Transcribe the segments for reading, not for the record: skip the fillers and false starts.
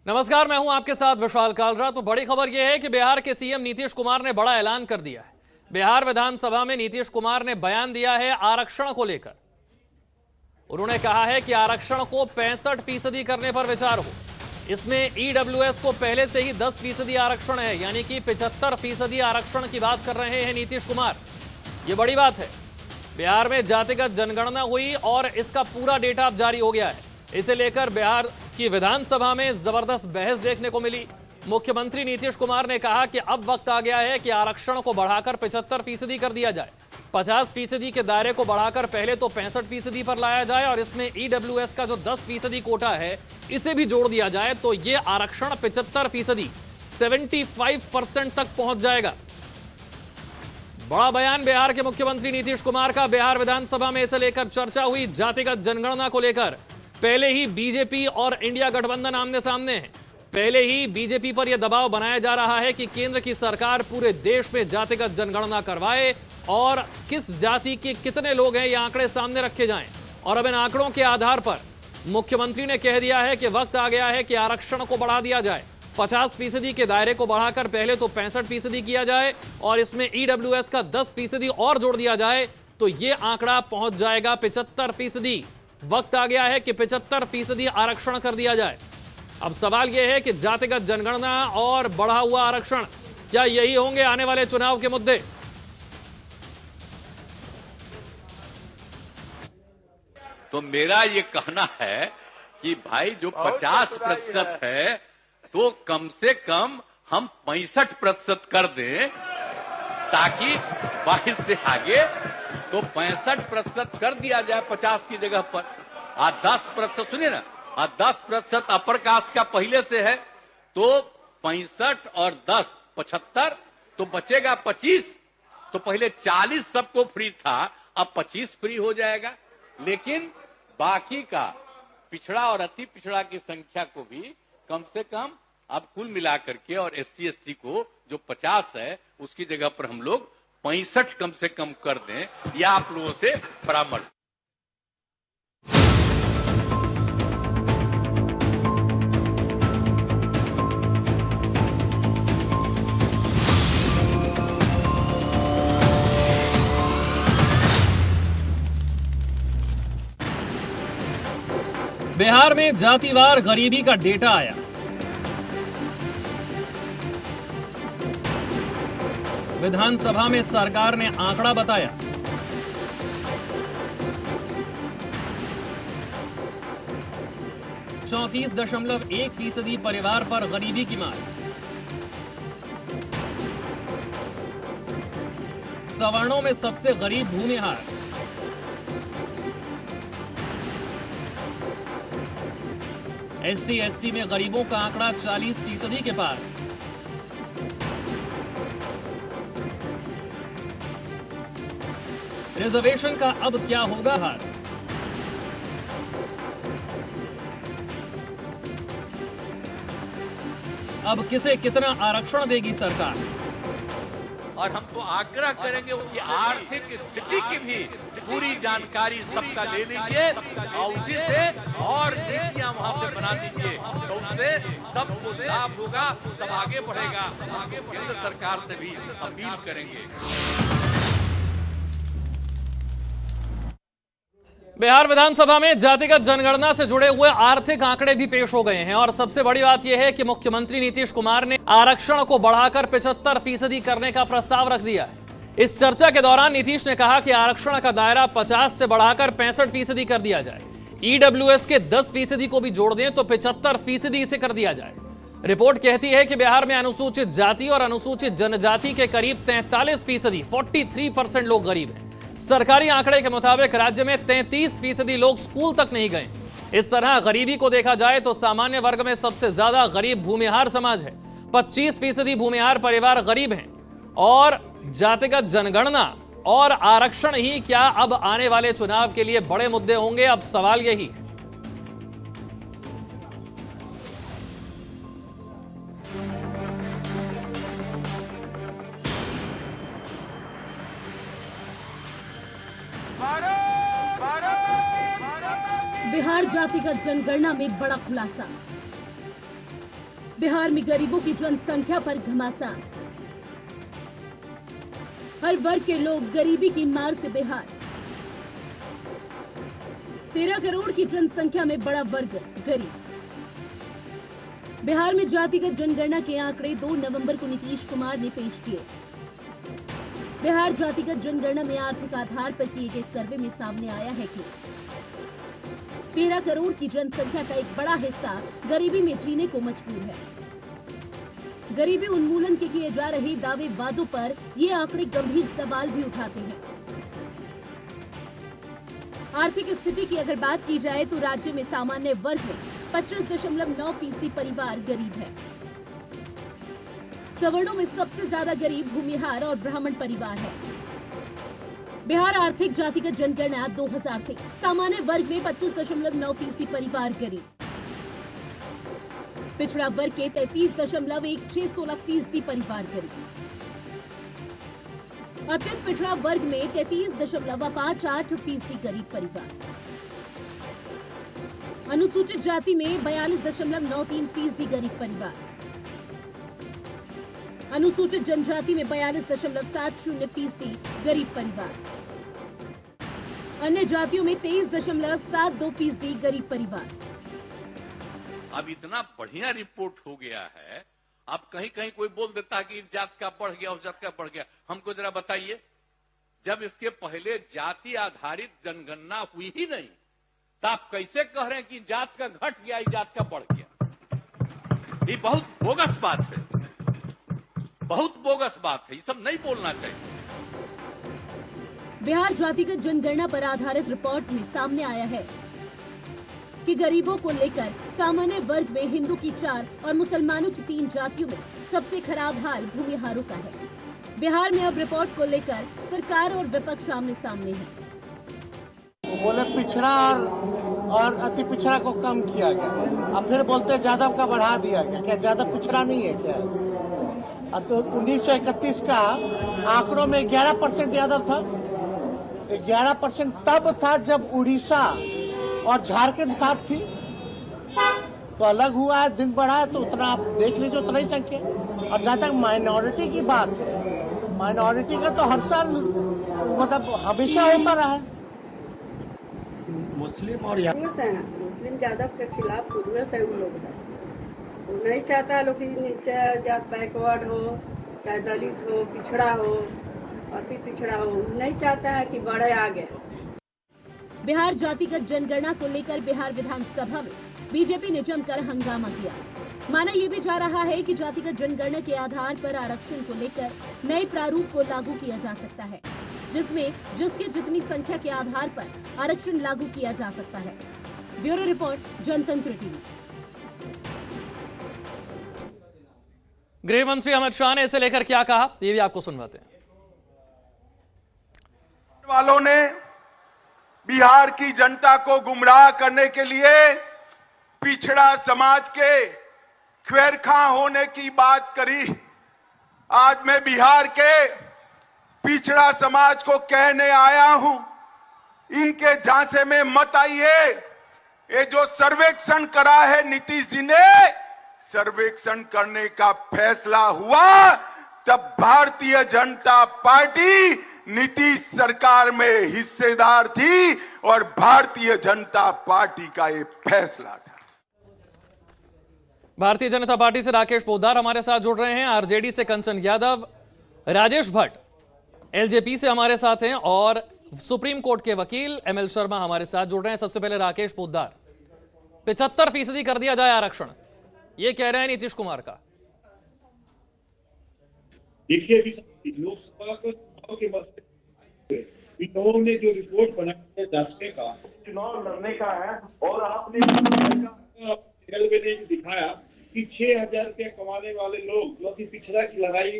नमस्कार, मैं हूं आपके साथ विशाल कालरा। तो बड़ी खबर यह है कि बिहार के सीएम नीतीश कुमार ने बड़ा ऐलान कर दिया है। बिहार विधानसभा में नीतीश कुमार ने बयान दिया है आरक्षण को लेकर। उन्होंने कहा है कि आरक्षण को 65% करने पर विचार हो। इसमें ईडब्ल्यूएस को पहले से ही 10% आरक्षण है, यानी कि 75% आरक्षण की बात कर रहे हैं नीतीश कुमार। यह बड़ी बात है। बिहार में जातिगत जनगणना हुई और इसका पूरा डेटा अब जारी हो गया है। इसे लेकर बिहार की विधानसभा में जबरदस्त बहस देखने को मिली। मुख्यमंत्री नीतीश कुमार ने कहा कि अब वक्त आ गया है कि आरक्षण को बढ़ाकर 75% कर दिया जाए। 50% के दायरे को बढ़ाकर पहले तो 65% पर लाया जाए और इसमें ईडब्ल्यूएस का जो 10% कोटा है इसे भी जोड़ दिया जाए, तो यह आरक्षण 75%, 75% तक पहुंच जाएगा। बड़ा बयान बिहार के मुख्यमंत्री नीतीश कुमार का। बिहार विधानसभा में इसे लेकर चर्चा हुई। जातिगत जनगणना को लेकर पहले ही बीजेपी और इंडिया गठबंधन आमने सामने है। पहले ही बीजेपी पर यह दबाव बनाया जा रहा है कि केंद्र की सरकार पूरे देश में जातिगत जनगणना करवाए और किस जाति के कितने लोग हैं ये आंकड़े सामने रखे जाएं। और अब इन आंकड़ों के आधार पर मुख्यमंत्री ने कह दिया है कि वक्त आ गया है कि आरक्षण को बढ़ा दिया जाए। 50% के दायरे को बढ़ाकर पहले तो 65% किया जाए और इसमें ईडब्ल्यूएस का 10% और जोड़ दिया जाए, तो यह आंकड़ा पहुंच जाएगा 75%। वक्त आ गया है कि 75% आरक्षण कर दिया जाए। अब सवाल यह है कि जातिगत जनगणना और बढ़ा हुआ आरक्षण, क्या यही होंगे आने वाले चुनाव के मुद्दे? तो मेरा ये कहना है कि भाई जो 50% है तो कम से कम हम 65% कर दें, ताकि 22 से आगे तो 65% कर दिया जाए 50 की जगह पर। 10% सुनिए ना, 10% अपर कास्ट का पहले से है, तो 65 और 10 75, तो बचेगा 25। तो पहले 40 सबको फ्री था, अब 25 फ्री हो जाएगा। लेकिन बाकी का पिछड़ा और अति पिछड़ा की संख्या को भी कम से कम अब कुल मिलाकर के, और SC ST को जो 50 है उसकी जगह पर हम लोग 65 कम से कम कर दें, यह आप लोगों से परामर्श। बिहार में जातिवार गरीबी का डेटा आया। विधानसभा में सरकार ने आंकड़ा बताया। ,34.1% परिवार पर गरीबी की मार। सवर्णों में सबसे गरीब भूमिहार। SC ST में गरीबों का आंकड़ा 40% के पार। रिजर्वेशन का अब क्या होगा हाल? अब किसे कितना आरक्षण देगी सरकार? और हम तो आग्रह करेंगे कि आर्थिक स्थिति की भी पूरी जानकारी सबका ले लीजिए और उसी से और नीतियां वहां से बना दीजिए, तो उससे सबको लाभ होगा, सब आगे बढ़ेगा। आगे केंद्र सरकार से भी अपील करेंगे। बिहार विधानसभा में जातिगत जनगणना से जुड़े हुए आर्थिक आंकड़े भी पेश हो गए हैं और सबसे बड़ी बात यह है कि मुख्यमंत्री नीतीश कुमार ने आरक्षण को बढ़ाकर 75% करने का प्रस्ताव रख दिया है। इस चर्चा के दौरान नीतीश ने कहा कि आरक्षण का दायरा 50 से बढ़ाकर 65% कर दिया जाए। ईडब्ल्यूएस के 10% को भी जोड़ दें तो 75% इसे कर दिया जाए। रिपोर्ट कहती है कि बिहार में अनुसूचित जाति और अनुसूचित जनजाति के करीब 43%, 43% लोग गरीब हैं। सरकारी आंकड़े के मुताबिक राज्य में 33% लोग स्कूल तक नहीं गए। इस तरह गरीबी को देखा जाए तो सामान्य वर्ग में सबसे ज्यादा गरीब भूमिहार समाज है। 25% भूमिहार परिवार गरीब हैं। और जातिगत जनगणना और आरक्षण ही क्या अब आने वाले चुनाव के लिए बड़े मुद्दे होंगे? अब सवाल यही है। बिहार जातिगत जनगणना में बड़ा खुलासा। बिहार में गरीबों की जनसंख्या पर घमासान। हर वर्ग के लोग गरीबी की मार से बेहाल। 13 करोड़ की जनसंख्या में बड़ा वर्ग गरीब। बिहार में जातिगत जनगणना के आंकड़े 2 नवंबर को नीतीश कुमार ने पेश किए। बिहार जातिगत जनगणना में आर्थिक आधार पर किए गए सर्वे में सामने आया है कि 13 करोड़ की जनसंख्या का एक बड़ा हिस्सा गरीबी में जीने को मजबूर है। गरीबी उन्मूलन के किए जा रहे दावे वादों पर ये आंकड़े गंभीर सवाल भी उठाते हैं। आर्थिक स्थिति की अगर बात की जाए तो राज्य में सामान्य वर्ग में 25.9% परिवार गरीब है। सवर्णों में सबसे ज्यादा गरीब भूमिहार और ब्राह्मण परिवार है। बिहार आर्थिक जातिगत जनगणना 2023 सामान्य वर्ग में 25.9% परिवार गरीब, पिछड़ा वर्ग के 33.16% परिवार गरीब, अत्यंत पिछड़ा वर्ग में 33.58% गरीब परिवार, अनुसूचित जाति में 42.93% गरीब परिवार, अनुसूचित जनजाति में 42.70% गरीब परिवार, अन्य जातियों में 23.72% गरीब परिवार। अब इतना बढ़िया रिपोर्ट हो गया है, अब कहीं कहीं कोई बोल देता है कि इस जात का बढ़ गया, उस जात का बढ़ गया। हमको जरा बताइए, जब इसके पहले जाति आधारित जनगणना हुई ही नहीं, तो आप कैसे कह रहे हैं कि जात का घट गया, इस जात का बढ़ गया? ये बहुत बोगस बात है, बहुत बोगस बात है। ये सब नहीं बोलना चाहिए। बिहार जातिगत जनगणना पर आधारित रिपोर्ट में सामने आया है कि गरीबों को लेकर सामान्य वर्ग में हिंदू की 4 और मुसलमानों की 3 जातियों में सबसे खराब हाल भूमिहारों का है। बिहार में अब रिपोर्ट को लेकर सरकार और विपक्ष आमने सामने है। बोले पिछड़ा और अति पिछड़ा को कम किया गया, अब फिर बोलते यादव का बढ़ा दिया गया। क्या यादव पिछड़ा नहीं है क्या? तो 1931 का आंकड़ों में 11% यादव था। 11% तब था जब उड़ीसा और झारखंड साथ थी, तो अलग हुआ है, दिन बढ़ा है, तो उतना आप देख लीजिए, उतना ही संख्या। और जहाँ तक माइनॉरिटी की बात है, माइनॉरिटी का तो हर साल मतलब हमेशा होता रहा है। मुस्लिम और मुस्लिम यादव के खिलाफ शुरू से वो लोग है। वो नहीं चाहता लोग कि नीचे जात बैकवर्ड हो, चाहे दलित हो, पिछड़ा हो, अति पिछड़ा हो, नहीं चाहता है कि बढ़े आगे। बिहार जातिगत जनगणना को लेकर बिहार विधानसभा में बीजेपी ने जमकर हंगामा किया। माना यह भी जा रहा है कि जातिगत जनगणना के आधार पर आरक्षण को लेकर नए प्रारूप को लागू किया जा सकता है, जिसमें जिसकी जितनी संख्या के आधार पर आरक्षण लागू किया जा सकता है। ब्यूरो रिपोर्ट, जनतंत्र टीवी। गृह मंत्री अमित शाह ने इसे लेकर क्या कहा, ये भी आपको सुनवाते हैं। वालों ने बिहार की जनता को गुमराह करने के लिए पिछड़ा समाज के ख्वेरखा होने की बात करी। आज मैं बिहार के पिछड़ा समाज को कहने आया हूं, इनके झांसे में मत आइए। ये जो सर्वेक्षण करा है नीतीश जी ने, सर्वेक्षण करने का फैसला हुआ तब भारतीय जनता पार्टी नीतीश सरकार में हिस्सेदार थी और भारतीय जनता पार्टी का ये फैसला था। भारतीय जनता पार्टी से राकेश पोद्दार हमारे साथ जुड़ रहे हैं, आरजेडी से कंचन यादव, राजेश भट्ट एलजेपी से हमारे साथ हैं और सुप्रीम कोर्ट के वकील एमएल शर्मा हमारे साथ जुड़ रहे हैं। सबसे पहले राकेश पोद्दार, 75% कर दिया जाए आरक्षण, ये कह रहे हैं नीतीश कुमार का। देखिए, लोकसभा के इन्होंने जो रिपोर्ट बनाई है जांचने का, चुनाव लड़ने का है, और आपने दिखाया कि 6,000 रुपया कमाने वाले लोग जो कि पिछड़ा की लड़ाई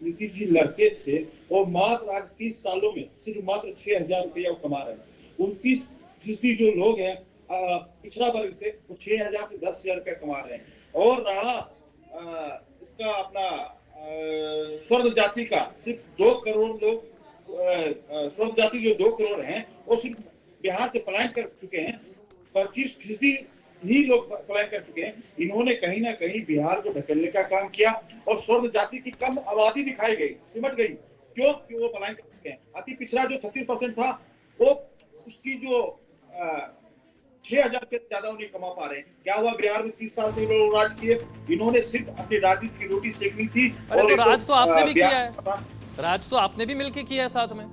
नीतीश जी लड़के थे, और मात्र आज 30 सालों में सिर्फ मात्र 6,000 रुपया कमा रहे हैं। 29% जो लोग हैं पिछड़ा वर्ग से, वो 6,000 से 10,000 रुपया कमा रहे हैं। और रहा इसका अपना स्वर्ण जाति का, सिर्फ 2 करोड़ लोग, स्वर्ण जाति जो 2 करोड़ हैं, वो सिर्फ बिहार से पलायन कर चुके हैं। 25% ही लोग पलायन कर चुके हैं। इन्होंने कहीं ना कहीं बिहार को ढकेलने का काम किया और स्वर्ण जाति की कम आबादी दिखाई गई, सिमट गई। क्यों? कि वो पलायन कर चुके हैं। अति पिछड़ा जो 36% था, वो उसकी जो 6,000 रुपये ज्यादा उन्हें कमा पा रहे हैं। क्या हुआ? बिहार में 30 साल से लोग राज किए, इन्होंने सिर्फ अपनी राजनीति की रोटी सेकनी थी। अरे तो राज तो आपने भी किया है, राज तो आपने भी मिलकर किया है साथ में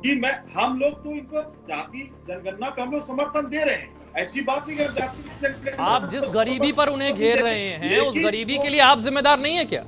जी। हम लोग तो इनको जाति जनगणना पे हम लोग समर्थन दे रहे हैं, ऐसी बात नहीं है। जाति आप जिस गरीबी पर उन्हें घेर रहे हैं, उस गरीबी के लिए आप जिम्मेदार नहीं है क्या?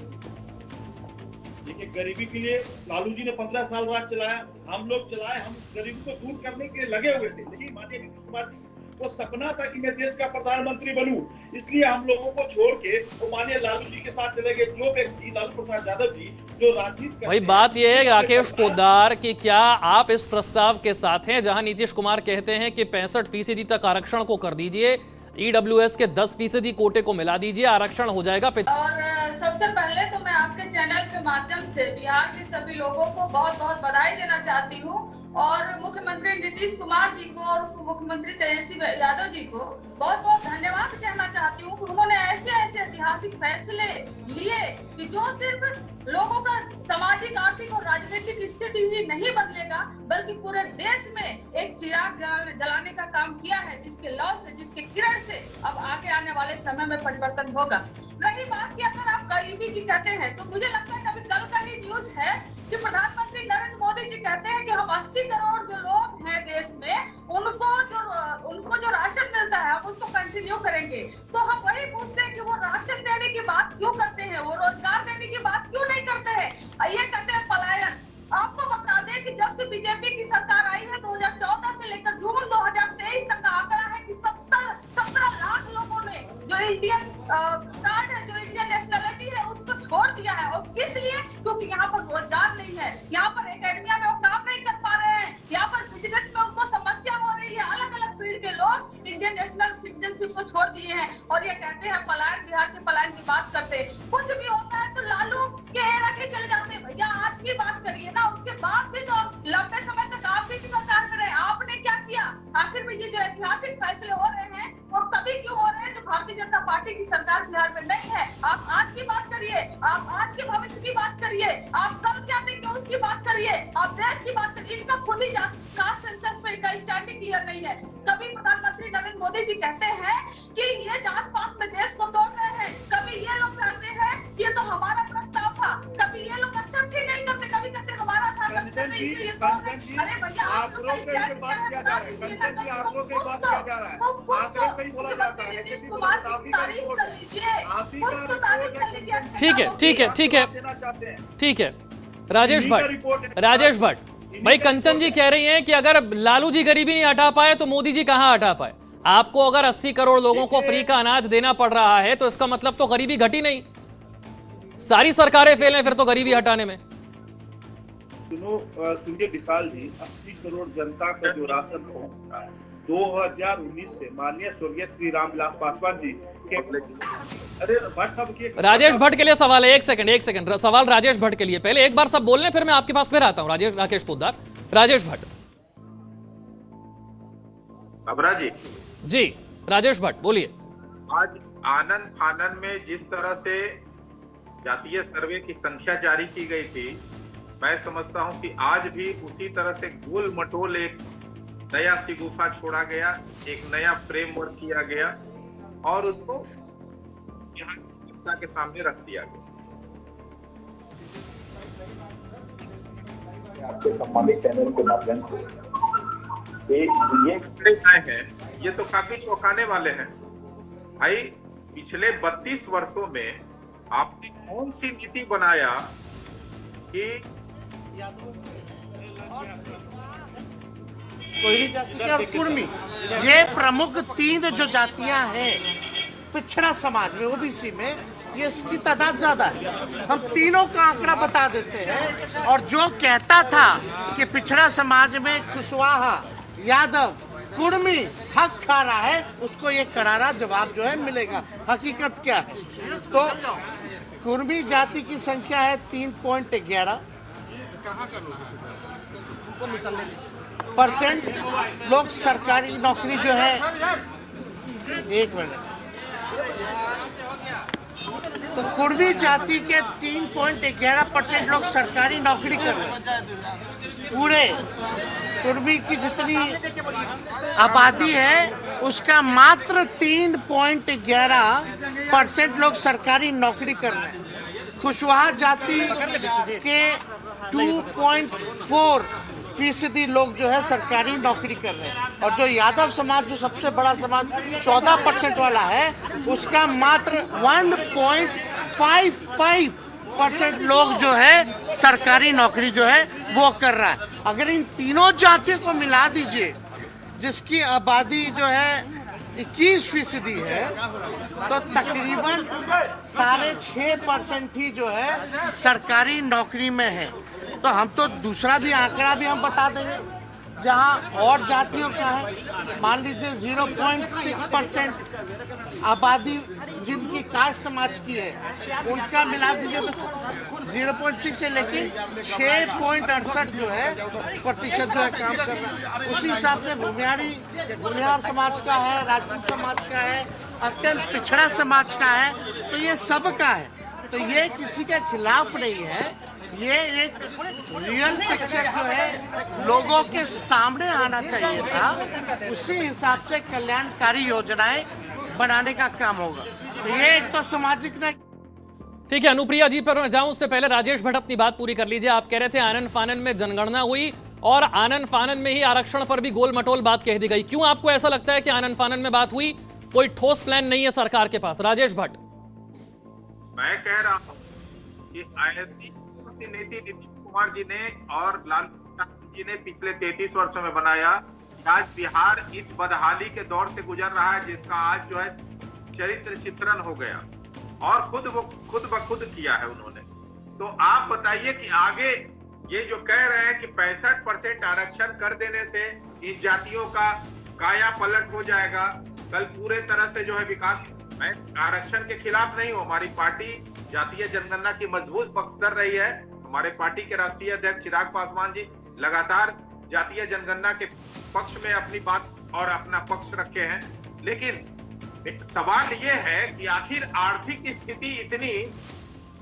देखिए, गरीबी के लिए लालू जी ने 15 साल राज चलाया, हम लोग चलाए, हम उस गरीबी को दूर करने के लिए लगे हुए थे। लेकिन माननीय नीतीश कुमार जी वो सपना था कि मैं देश का प्रधानमंत्री बनूं, इसलिए हम लोगों को छोड़ के वो माननीय लालू जी के साथ चले गए। जो व्यक्ति लालू प्रसाद यादव जी जो राजनीति भाई, बात यह है राकेश पोद्दार कि क्या आप इस प्रस्ताव के साथ हैं जहां नीतीश कुमार कहते हैं कि 65% तक आरक्षण को कर दीजिए, ईडब्ल्यूएस के 10% कोटे को मिला दीजिए, आरक्षण हो जाएगा। और सबसे पहले तो मैं आपके चैनल के माध्यम से बिहार के सभी लोगों को बहुत बहुत बधाई देना चाहती हूँ और मुख्यमंत्री नीतीश कुमार जी को और मुख्यमंत्री तेजस्वी यादव जी को बहुत बहुत धन्यवाद कहना चाहती हूँ कि उन्होंने ऐसे ऐसे ऐतिहासिक फैसले लिए कि जो सिर्फ लोगों का सामाजिक, आर्थिक और राजनीतिक स्थिति ही नहीं बदलेगा, बल्कि पूरे देश में एक चिराग जलाने का काम किया है, जिसके लौ से, जिसके किरण से अब आगे आने वाले समय में परिवर्तन होगा। रही बात की अगर आप गरीबी की कहते हैं, तो मुझे लगता है कि अभी कल का ही न्यूज है कि प्रधानमंत्री नरेंद्र मोदी जी कहते हैं कि हम 80 करोड़ जो लोग हैं देश में, उनको जो राशन मिलता है हम उसको कंटिन्यू करेंगे। तो हम वही पूछते हैं कि वो राशन देने की बात क्यों करते हैं, वो रोजगार देने की बात क्यों नहीं करते हैं? ये कहते हैं पलायन। आपको बता दें कि जब से बीजेपी की सरकार आई है 2014 से लेकर जून 2023 तक का आंकड़ा है कि 17 लाख लोगों ने जो इंडियन कार्ड है, जो इंडियन नेशनलिटी है, उसको छोड़ दिया है। और किस लिए? क्योंकि यहाँ पर रोजगार नहीं है, यहाँ पर एकेडमिया में वो काम नहीं कर पा रहे हैं, यहाँ पर बिजनेस में उनको समस्या हो रही है। अलग अलग फील्ड के लोग इंडियन नेशनल सिटीजनशिप को छोड़ दिए हैं और ये कहते हैं पलायन, बिहार के पलायन की बात करते हैं। कुछ भी होता है तो लालू के हेरा के चले जाते हैं। भैया आज की बात करिए ना, उसके बाद भी तो लंबे समय तक आप भी सरकार में रहे, आपने क्या किया? आखिर में ये जो ऐतिहासिक फैसले हो रहे हैं वो तभी क्यों हो रहे हैं जब भारतीय जनता पार्टी की सरकार बिहार में नहीं है। आप आज की बात करिए, आप आज के भविष्य की बात करिए, आप कल क्या देंगे उसकी बात करिए, आप देश की बात करिए। इनका खुद ही कास्ट सेंसस पे इनका स्टैंडिंग क्लियर नहीं है। कभी प्रधानमंत्री नरेंद्र मोदी जी कहते हैं कि ये जात पात में देश को तोड़ रहे हैं, कभी ये लोग कहते हैं ये तो हमारा प्रस्ताव था, कभी ये लोग एक्सेप्ट ही नहीं करते, कभी कहते हमारा था, कभी कहते इसलिए तोड़ रहे। अरे भैया आप लोग का स्टैंड क्या है? नीतीश कुमार की तारीफ कर लीजिए, कुछ तो तारीफ कर लीजिए। ठीक है राजेश भट्ट भाई, कंचन जी कह रही हैं कि अगर लालू जी गरीबी नहीं हटा पाए तो मोदी जी कहां हटा पाए। आपको अगर 80 करोड़ लोगों को फ्री का अनाज देना पड़ रहा है तो इसका मतलब तो गरीबी घटी नहीं, सारी सरकारें फेल हैं फिर तो गरीबी हटाने में। सुनिए विशाल जी, 80 करोड़ जनता का जो राशन पहुंचता है 2019 से माननीय स्वर्गीय श्री रामविलास पासवान जी के भट्ट साहब की राजेश भट्ट के लिए सवाल है। एक सेकंड सवाल राजेश भट्ट के लिए। पहले एक बार सब बोलने फिर मैं आपके पास फिर आता हूं। राकेश पोद्दार, राजेश भट्ट अबरा जी राजेश भट्ट बोलिए। आज आनन फानन में जिस तरह से जातीय सर्वे की संख्या जारी की गई थी, मैं समझता हूं कि आज भी उसी तरह से गोल मटोल एक नया सिगुफा छोड़ा गया, एक नया फ्रेमवर्क किया गया और उसको यहाँ जनता के सामने रख दिया गया। आपके सम्मानित चैनल के माध्यम से ये आए हैं, ये तो काफी चौंकाने वाले हैं। भाई पिछले 32 वर्षों में आपने कौन सी नीति बनाया कि कोयली जाति के और कुर्मी, ये प्रमुख 3 जो जातियां हैं पिछड़ा समाज में, ओबीसी में, ये इसकी तादाद ज्यादा है। हम तीनों का आंकड़ा बता देते हैं। और जो कहता था कि पिछड़ा समाज में कुशवाहा, यादव, कुर्मी हक खा रहा है, उसको ये करारा जवाब जो है मिलेगा। हकीकत क्या है? तो कुर्मी जाति की संख्या है 3.11%। लोग सरकारी नौकरी जो है एक मिनट। तो कुर्मी जाति के 3.11% लोग सरकारी नौकरी कर रहे हैं। पूरे कुर्मी की जितनी आबादी है उसका मात्र 3.11% लोग सरकारी नौकरी कर रहे हैं। कुशवाहा जाति के 2.4% लोग जो है सरकारी नौकरी कर रहे हैं, और जो यादव समाज जो सबसे बड़ा समाज 14% वाला है उसका मात्र 1.55% लोग जो है सरकारी नौकरी जो है वो कर रहा है। अगर इन तीनों जातियों को मिला दीजिए जिसकी आबादी जो है 21% है तो तकरीबन 6.5% ही जो है सरकारी नौकरी में है। तो हम तो दूसरा भी आंकड़ा भी हम बता देंगे जहां और जातियों का है, मान लीजिए 0.6% आबादी जिनकी कास्ट समाज की है उनका मिला दीजिए तो 0.6 से लेके 6.68 जो है प्रतिशत जो है काम कर रहा है। उसी हिसाब से भूमिहार समाज का है, राजपूत समाज का है, अत्यंत पिछड़ा समाज का है, तो ये सब का है। तो ये किसी के खिलाफ नहीं है, ये एक रियल पिक्चर जो है लोगों के सामने आना चाहिए था। उसी हिसाब से कल्याणकारी योजनाएं बनाने का काम होगा। तो ये एक तो सामाजिक नहीं। ठीक है, अनुप्रिया जी पर मैं जाऊं उससे पहले राजेश भट्ट अपनी बात पूरी कर लीजिए। आप कह रहे थे आनन फानन में जनगणना हुई और आनन फानन में ही आरक्षण पर भी गोल मटोल बात कह दी गई। क्यों आपको ऐसा लगता है कि आनन फानन में बात हुई? कोई ठोस प्लान नहीं है सरकार के पास। राजेश भट्ट। मैं कह रहा हूँ कि ऐसी नीति नीतीश कुमार जी ने और लालू जी ने पिछले 33 वर्षों में बनाया। आज बिहार इस बदहाली के दौर से गुजर रहा है जिसका आज जो है चरित्र चित्रण हो गया, और खुद ब खुद किया है उन्होंने। तो आप बताइए कि आगे ये जो कह रहे हैं कि 65% आरक्षण कर देने से इन जातियों का काया पलट हो जाएगा, कल पूरे तरह से जो है विकास। मैं आरक्षण के खिलाफ नहीं हूँ, हमारी पार्टी जातीय जनगणना की मजबूत पक्षधर रही है। हमारे पार्टी के राष्ट्रीय अध्यक्ष चिराग पासवान जी लगातार जातीय जनगणना के पक्ष में अपनी बात और अपना पक्ष रखे हैं। लेकिन सवाल ये है कि आखिर आर्थिक स्थिति इतनी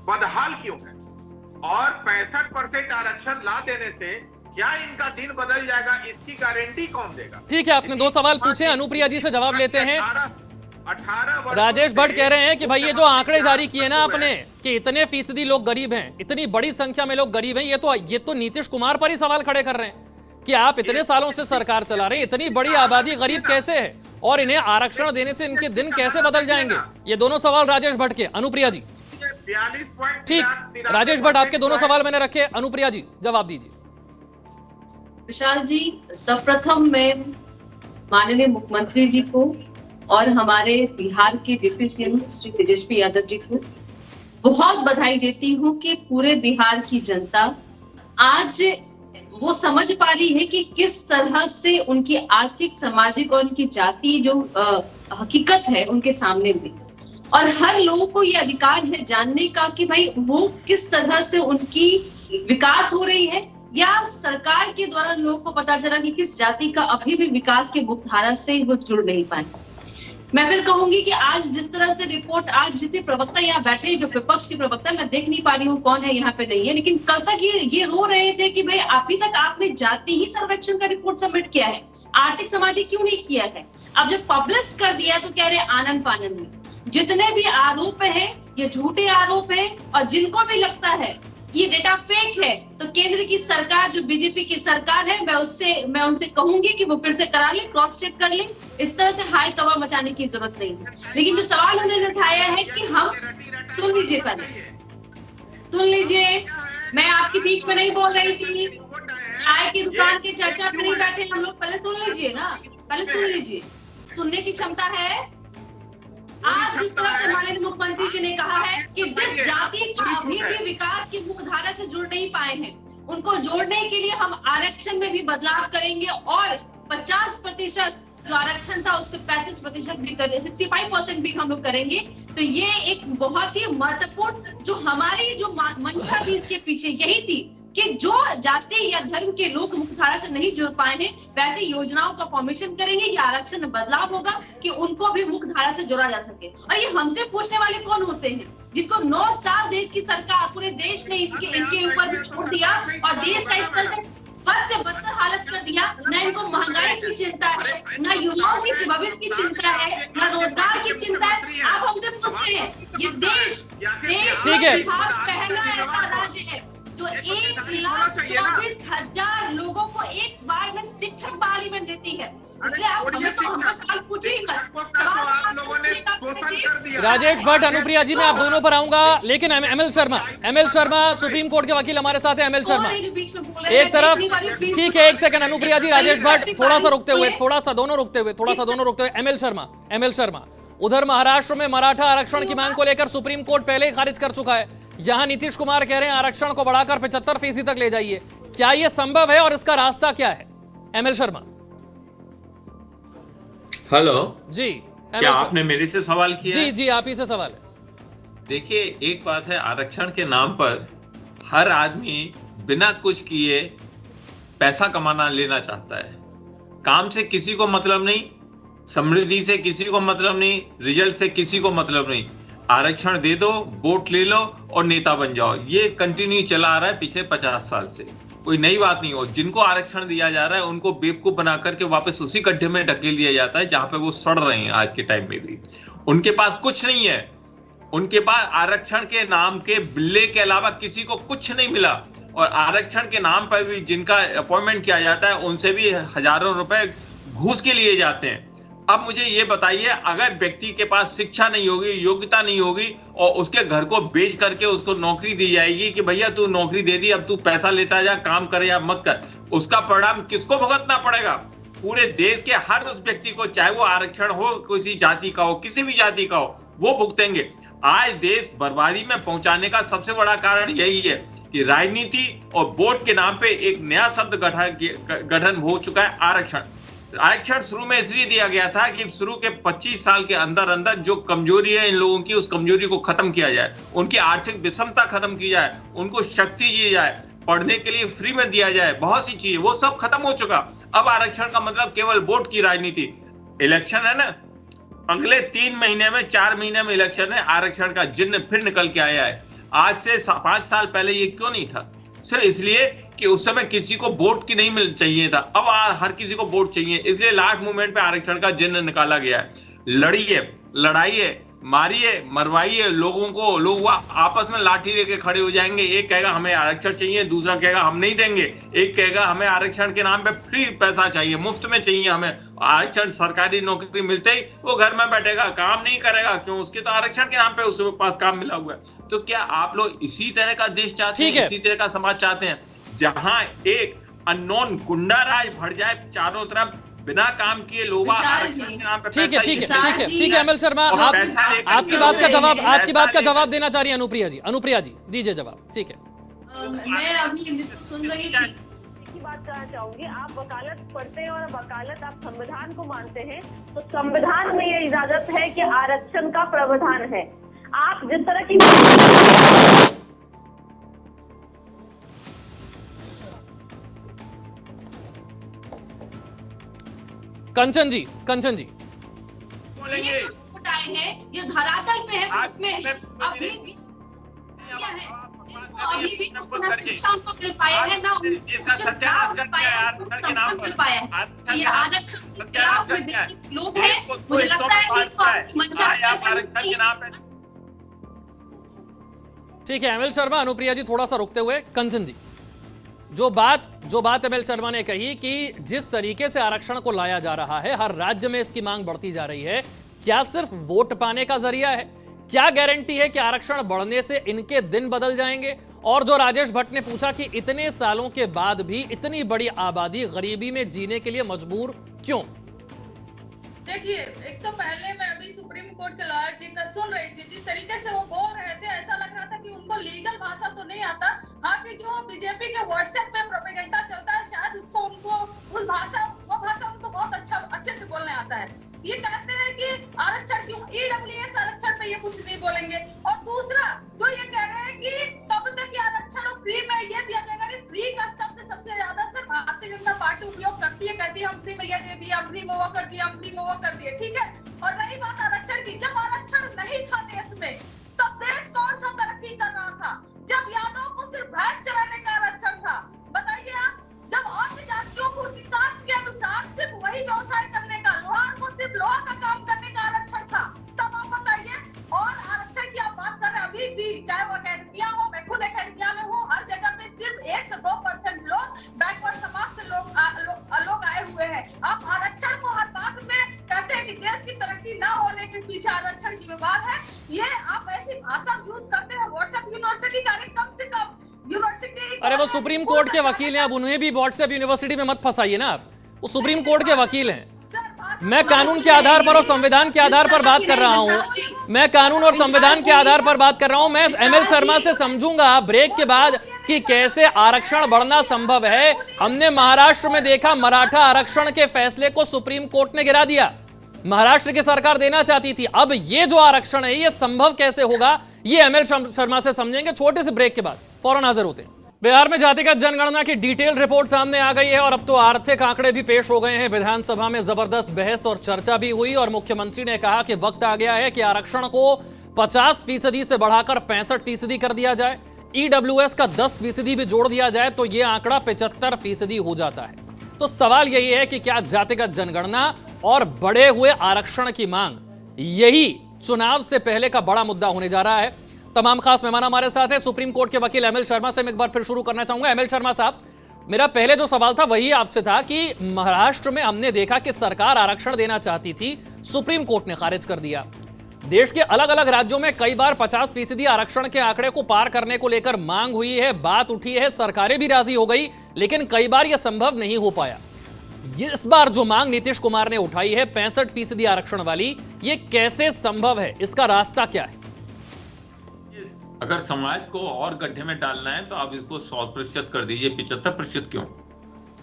बदहाल क्यों है, और 65% आरक्षण ला देने से क्या इनका दिन बदल जाएगा, इसकी गारंटी कौन देगा? ठीक है, आपने 2 सवाल पूछे, अनुप्रिया जी से जवाब लेते हैं। 18 राजेश भट्ट कह रहे हैं कि भाई ये जो आंकड़े जारी किए ना आपने कि इतने फीसदी लोग गरीब हैं, इतनी बड़ी संख्या में लोग गरीब हैं, ये तो नीतीश कुमार पर ही सवाल खड़े कर रहे हैं कि आप इतने सालों से सरकार चला रहे हैं, इतनी बड़ी आबादी गरीब कैसे है और इन्हें आरक्षण देने से इनके दिन कैसे बदल जाएंगे? ये दोनों सवाल राजेश भट्ट के। अनुप्रिया जी। 42 ठीक, राजेश भट्ट आपके दोनों सवाल मैंने रखे, अनुप्रिया जी जवाब दीजिए। विशाल जी, सर्वप्रथम मैं माननीय मुख्यमंत्री जी को और हमारे बिहार के डिप्टी सीएम श्री तेजस्वी यादव जी को बहुत बधाई देती हूँ कि पूरे बिहार की जनता आज वो समझ पा रही है कि किस तरह से उनकी आर्थिक, सामाजिक और उनकी जाति जो हकीकत है उनके सामने में, और हर लोगों को ये अधिकार है जानने का कि भाई वो किस तरह से उनकी विकास हो रही है, या सरकार के द्वारा लोगों को पता चला कि किस जाति का अभी भी विकास के मुख्यधारा से वो जुड़ नहीं पाए। मैं फिर कहूंगी कि आज जिस तरह से रिपोर्ट, आज जितने प्रवक्ता यहाँ बैठे हैं, जो विपक्ष के प्रवक्ता, मैं देख नहीं पा रही हूँ कौन है यहाँ पे नहीं है, लेकिन कल तक ये रो रहे थे कि भाई अभी तक आपने जाति ही सर्वेक्षण का रिपोर्ट सबमिट किया है, आर्थिक सामाजिक क्यों नहीं किया है? अब जब पब्लिश कर दिया तो कह रहे आनन फानन में जितने भी आरोप है ये झूठे आरोप है, और जिनको भी लगता है ये डेटा फेक है तो केंद्र की सरकार, जो बीजेपी की सरकार है, मैं उनसे कहूंगी कि वो फिर से करा ले, क्रॉस चेक कर ले। इस तरह से हाई तबाह मचाने की जरूरत नहीं है। लेकिन जो सवाल उन्होंने उठाया है कि हम, सुन लीजिए पहले, सुन लीजिए, मैं आपके बीच में नहीं बोल रही थी, चाय की दुकान के चर्चा पे नहीं बैठे हम लोग, पहले सुन लीजिए ना, पहले सुन लीजिए, सुनने की क्षमता है। आज जिस तरह से माननीय मुख्यमंत्री जी ने कहा है कि जिस जाति का अभी भी विकास की मुख्यधारा से जुड़ नहीं पाए हैं, उनको जोड़ने के लिए हम आरक्षण में भी बदलाव करेंगे, और 50% जो आरक्षण था उसके 35% भी करें, 65% भी हम लोग करेंगे। तो ये एक बहुत ही महत्वपूर्ण, जो हमारी जो मंशा थी इसके पीछे यही थी कि जो जाति या धर्म के लोग मुख्यधारा से नहीं जुड़ पाए हैं वैसे योजनाओं का फॉर्मेशन करेंगे कि आरक्षण में बदलाव होगा कि उनको भी मुख्यधारा से जोड़ा जा सके। और ये हमसे पूछने वाले कौन होते हैं जिनको 9 साल देश की सरकार, पूरे देश ने इनके ऊपर भी छोड़ दिया और देश का इस तरह से बद से बदतर हालत कर दिया। न इनको महंगाई की चिंता है, न युवाओं की भविष्य की चिंता है, न रोजगार की चिंता है। आप हमसे पूछते हैं ये देश पहला ऐसा राज्य है जो 1,24,000 लोगों को एक बार में शिक्षक बहाली में देती है। इसलिए आप हमें तो हमको सवाल पूछिए। राजेश भट्ट, अनुप्रिया जी, मैं आप दोनों पर आऊंगा, लेकिन एमएल शर्मा सुप्रीम कोर्ट के वकील हमारे साथ हैं। एमएल शर्मा एक तरफ, ठीक है, एक सेकंड अनुप्रिया जी, राजेश भट्ट थोड़ा सा रुकते हुए एमएल शर्मा, उधर महाराष्ट्र में मराठा आरक्षण की मांग को लेकर सुप्रीम कोर्ट पहले ही खारिज कर चुका है। यहां नीतीश कुमार कह रहे हैं आरक्षण को बढ़ाकर 75% तक ले जाइए। क्या यह संभव है और इसका रास्ता क्या है? एमएल शर्मा हेलो जी, क्या आपने मेरे से सवाल किया? जी, आप ही से सवाल है। देखिए, एक बात है, आरक्षण के नाम पर हर आदमी बिना कुछ किए पैसा कमाना लेना चाहता है। काम से किसी को मतलब नहीं, समृद्धि से किसी को मतलब नहीं, रिजल्ट से किसी को मतलब नहीं। आरक्षण दे दो, वोट ले लो और नेता बन जाओ। ये कंटिन्यू चला आ रहा है पिछले 50 साल से, कोई नई बात नहीं हो। जिनको आरक्षण दिया जा रहा है उनको बेवकूफ बना करके वापस उसी गड्ढे में ढकेल दिया जाता है जहां पे वो सड़ रहे हैं। आज के टाइम में भी उनके पास कुछ नहीं है, उनके पास आरक्षण के नाम के बिल्ले के अलावा किसी को कुछ नहीं मिला। और आरक्षण के नाम पर भी जिनका अपॉइंटमेंट किया जाता है उनसे भी हजारों रुपए घूस के लिए जाते हैं। अब मुझे ये बताइए, अगर व्यक्ति के पास शिक्षा नहीं होगी, योग्यता नहीं होगी और उसके घर को बेच करके उसको नौकरी दी जाएगी कि भैया तू नौकरी दे दी, अब तू पैसा लेता जा, काम करे या मत कर, उसका परिणाम किसको भुगतना पड़ेगा? पूरे देश के हर उस व्यक्ति को, चाहे वो आरक्षण हो, किसी जाति का हो, किसी भी जाति का हो, वो भुगतेंगे। आज देश बर्बादी में पहुंचाने का सबसे बड़ा कारण यही है कि राजनीति और वोट के नाम पे एक नया शब्द गठन हो चुका है, आरक्षण। आरक्षण शुरू में इसलिए दिया गया था कि शुरू के 25 साल के अंदर अंदर जो कमजोरी है इन लोगों की, उस कमजोरी को खत्म किया जाए, उनकी आर्थिक विषमता खत्म की जाए, उनको शक्ति दी जाए, पढ़ने के लिए फ्री में दिया जाए, बहुत सी चीजें, वो सब खत्म हो चुका। अब आरक्षण का मतलब केवल वोट की राजनीति। इलेक्शन है ना, अगले 3 महीने में, 4 महीने में इलेक्शन है, आरक्षण का जिन्न फिर निकल के आया है। आज से 5 साल पहले ये क्यों नहीं था? सिर्फ इसलिए कि उस समय किसी को वोट की नहीं मिल चाहिए था, अब हर किसी को वोट चाहिए, इसलिए लास्ट मूवमेंट पे आरक्षण का जिन्न निकाला गया है। लड़िए, लड़ाइए, मारिए, मरवाइए लोगों को, लोग आपस में लाठी लेके खड़े हो जाएंगे। एक कहेगा हमें आरक्षण चाहिए, दूसरा कहेगा हम नहीं देंगे, एक कहेगा हमें आरक्षण के नाम पे फ्री पैसा चाहिए, मुफ्त में चाहिए हमें आरक्षण। सरकारी नौकरी मिलते ही वो घर में बैठेगा, काम नहीं करेगा, क्यों? उसके तो आरक्षण के नाम पे उसके पास काम मिला हुआ है। तो क्या आप लोग इसी तरह का देश चाहते हैं, इसी तरह का समाज चाहते हैं जहां एक अननोन गुंडा राज भर जाए चारों तरफ, बिना काम किए लोग आरक्षण के नाम पे? ठीक है एमएल शर्मा, आपकी बात का जवाब देना चाह रही है अनुप्रिया जी दीजिए जवाब। ठीक है, मैं अभी सुन रही थी बात कहना चाहूंगी। आप वकालत पढ़ते हैं और वकालत आप संविधान को मानते हैं, तो संविधान में ये इजाजत है कि आरक्षण का प्रावधान है। आप जिस तरह की कंचन जी बोलेंगे आए हैं जो धरातल पे है, उसमें अभी भी शिक्षा उनको मिल पाया है ना, इसका सत्यानाश करके आरक्षण के नाम पर ये आरक्षण के खिलाफ में जितने लोग हैं, मुझे लगता है कि मंशा आरक्षण के नाम पे। ठीक है एमएल शर्मा, अनुप्रिया जी थोड़ा सा रुकते हुए, कंचन जी, जो बात एमएल शर्मा ने कही कि जिस तरीके से आरक्षण को लाया जा रहा है, हर राज्य में इसकी मांग बढ़ती जा रही है, क्या सिर्फ वोट पाने का जरिया है? क्या गारंटी है कि आरक्षण बढ़ने से इनके दिन बदल जाएंगे? और जो राजेश भट्ट ने पूछा कि इतने सालों के बाद भी इतनी बड़ी आबादी गरीबी में जीने के लिए मजबूर क्यों? देखिए, एक तो पहले मैं अभी सुप्रीम कोर्ट के लॉयर जी का सुन रही थी, जिस तरीके से वो बोल रहे थे ऐसा लग रहा था कि उनको लीगल भाषा तो नहीं आता। हाँ, कि जो बीजेपी के व्हाट्सएप पे प्रोपेगेंडा चलता है, शायद उनको वो भाषा उनको बहुत अच्छे से बोलने आता है। ये कहते हैं कि आरक्षण क्यों, ईडब्ल्यूएस आरक्षण पे ये कुछ नहीं बोलेंगे। और दूसरा जो ये कह रहे हैं कि तब तक आरक्षण फ्री में ये दिया जाएगा, कर दिया, फ्री में वो कर दिया, ठीक है। और रही बात आरक्षण की, जब आरक्षण नहीं था देश में तब देश कौन सा तरक्की कर रहा था? जब यादव को सिर्फ भैंस चराने का आरक्षण था, बताइए आप। जब अन्य जातियों को उनकी कास्ट के अनुसार सिर्फ वही व्यवसाय करने का, लोहार को सिर्फ लोहा का काम करने का आरक्षण था, तब आप बताइए। और आरक्षण की आप बात कर रहे हैं, अभी भी चाहे वो अकेडमिया हो, मैं खुद अकेडमिया में हूँ, हर जगह पे सिर्फ 1 से 2% लोग बैकवर्ड समाज से लोग आए हुए हैं। आप आरक्षण को हर बात में कहते हैं कि देश की तरक्की न होने के पीछे आरक्षण जिम्मेवार है। ये आप ऐसी भाषा यूज करते हैं। व्हाट्सएप यूनिवर्सिटी का कम से कम यूनिवर्सिटी, अरे वो सुप्रीम कोर्ट के वकील हैं, अब उन्हें भी व्हाट्सएप यूनिवर्सिटी में मत फंसाइए ना आप। वो सुप्रीम कोर्ट के वकील हैं। मैं कानून के आधार पर और संविधान के आधार पर बात कर रहा हूं। मैं कानून और संविधान के आधार पर बात कर रहा हूं। मैं एमएल शर्मा से समझूंगा ब्रेक के बाद कि कैसे आरक्षण बढ़ना संभव है। हमने महाराष्ट्र में देखा, मराठा आरक्षण के फैसले को सुप्रीम कोर्ट ने गिरा दिया। महाराष्ट्र की सरकार देना चाहती थी। अब ये जो आरक्षण है, ये संभव कैसे होगा, ये एमएल शर्मा से समझेंगे छोटे से ब्रेक के बाद। फौरन हाजिर होते हैं। बिहार में जातिगत जनगणना की डिटेल रिपोर्ट सामने आ गई है और अब तो आर्थिक आंकड़े भी पेश हो गए हैं। विधानसभा में जबरदस्त बहस और चर्चा भी हुई और मुख्यमंत्री ने कहा कि वक्त आ गया है कि आरक्षण को 50% से बढ़ाकर 65% कर दिया जाए। ईडब्ल्यूएस का 10% भी जोड़ दिया जाए तो यह आंकड़ा 75% हो जाता है। तो सवाल यही है कि क्या जातिगत जनगणना और बढ़े हुए आरक्षण की मांग, यही चुनाव से पहले का बड़ा मुद्दा होने जा रहा है। तमाम खास मेहमान हमारे साथ हैं। सुप्रीम कोर्ट के वकील एमएल शर्मा से मैं एक बार फिर शुरू करना चाहूंगा। एमएल शर्मा साहब, मेरा पहले जो सवाल था वही आपसे था कि महाराष्ट्र में हमने देखा कि सरकार आरक्षण देना चाहती थी, सुप्रीम कोर्ट ने खारिज कर दिया। देश के अलग अलग राज्यों में कई बार 50% आरक्षण के आंकड़े को पार करने को लेकर मांग हुई है, बात उठी है, सरकारें भी राजी हो गई, लेकिन कई बार यह संभव नहीं हो पाया। इस बार जो मांग नीतीश कुमार ने उठाई है 65% आरक्षण वाली, ये कैसे संभव है, इसका रास्ता क्या है? अगर समाज को और गड्ढे में डालना है तो आप इसको 100% कर दीजिए, 75% क्यों,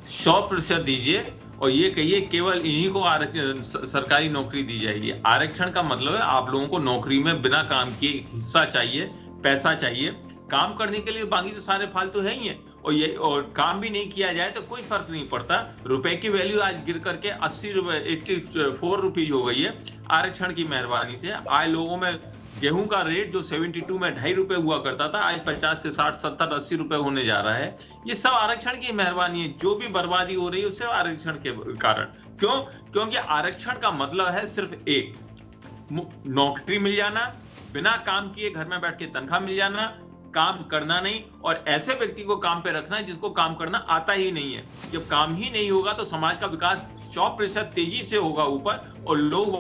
100% दीजिए और ये कहिए केवल इन्हीं को सरकारी नौकरी दी जाएगी। आरक्षण का मतलब है आप लोगों को नौकरी में बिना काम किए हिस्सा चाहिए, पैसा चाहिए। काम करने के लिए बाकी तो सारे फालतू है ही है, और काम भी नहीं किया जाए तो कोई फर्क नहीं पड़ता। रुपए की वैल्यू आज गिर करके 80 रुपए 84 रुपीज हो गई है आरक्षण की मेहरबानी से। आज लोगों में गेहूं का रेट जो 72 में 2.5 रुपए हुआ करता था, आज 50 से 60 70 80 रुपए होने जा रहा है। ये सब आरक्षण की मेहरबानी है। जो भी बर्बादी हो रही है उससे आरक्षण के कारण। क्यों? क्योंकि आरक्षण का मतलब है सिर्फ एक, नौकरी मिल जाना, बिना काम किए घर में बैठ के तनख्वाह मिल जाना, काम करना नहीं, और ऐसे व्यक्ति को काम पे रखना जिसको काम करना आता ही नहीं है। जब काम ही नहीं होगा तो समाज का विकास 100% तेजी से होगा ऊपर, और लोग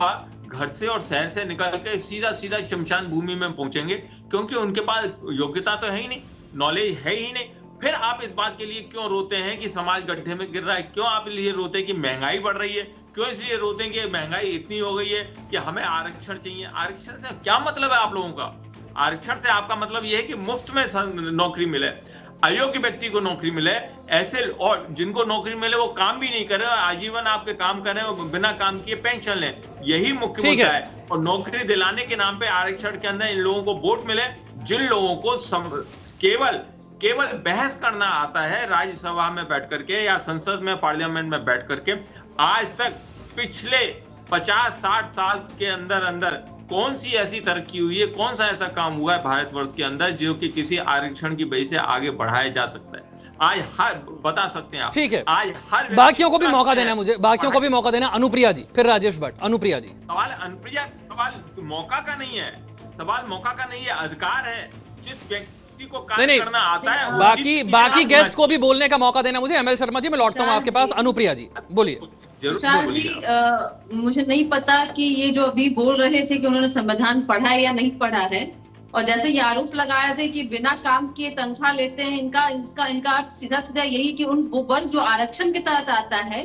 घर से और शहर से निकल के सीधा सीधा शमशान भूमि में पहुंचेंगे, क्योंकि उनके पास योग्यता तो है ही नहीं, नॉलेज है ही नहीं। फिर आप इस बात के लिए क्यों रोते हैं कि समाज गड्ढे में गिर रहा है? क्यों आप लिए रोते हैं कि महंगाई बढ़ रही है? क्यों इसलिए रोते हैं कि महंगाई इतनी हो गई है कि हमें आरक्षण चाहिए? आरक्षण से क्या मतलब है आप लोगों का? आरक्षण से आपका मतलब यह है कि मुफ्त में नौकरी मिले, अयोग्य व्यक्ति को नौकरी मिले, ऐसे, और जिनको नौकरी मिले वो काम भी नहीं करे और आजीवन आपके काम करें और बिना काम किए पेंशन लें। यही मुख्य मुद्दा है। और नौकरी दिलाने के नाम पे आरक्षण के अंदर इन लोगों को वोट मिले, जिन लोगों को केवल बहस करना आता है राज्यसभा में बैठ करके या संसद में, पार्लियामेंट में बैठ करके। आज तक पिछले 50-60 साल के अंदर कौन सी ऐसी तरक्की हुई है, कौन सा ऐसा काम हुआ है भारतवर्ष के अंदर जो कि किसी आरक्षण की वजह से आगे बढ़ाया जा सकता है? आज हर बता सकते हैं आप। ठीक है, आज हर बाकियों को भी मौका देना है, मुझे बाकियों को भी मौका देना। अनुप्रिया जी, फिर राजेश भट्ट। अनुप्रिया जी, सवाल मौका का नहीं है, सवाल मौका का नहीं है, अधिकार है। जिस व्यक्ति को काम करना आता है, बाकी गेस्ट को भी बोलने का मौका देना मुझे। एमएल शर्मा जी, मैं लौटता हूँ आपके पास। अनुप्रिया जी बोलिए। विशाल जी, मुझे नहीं पता कि ये जो अभी बोल रहे थे कि उन्होंने संविधान पढ़ा है या नहीं पढ़ा है, और जैसे ये आरोप लगाया थे कि बिना काम किए तनख्वाह लेते हैं, इनका अर्थ सीधा सीधा यही कि वो वर्ग जो आरक्षण के तहत आता है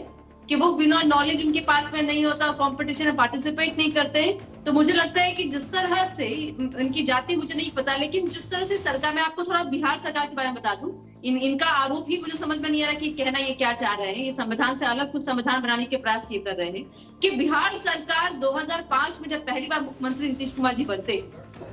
कि वो बिना नॉलेज उनके पास में नहीं होता, कंपटीशन में पार्टिसिपेट नहीं करते। तो मुझे लगता है कि जिस तरह से इनकी जाति मुझे नहीं पता, लेकिन जिस तरह से सरकार, मैं आपको थोड़ा बिहार सरकार के बारे में बता दूं, इनका आरोप ही मुझे समझ में नहीं आ रहा कि कहना ये क्या चाह रहे हैं। ये संविधान से अलग कुछ संविधान बनाने के प्रयास ये कर रहे हैं कि बिहार सरकार 2005 में जब पहली बार मुख्यमंत्री नीतीश कुमार जी बनते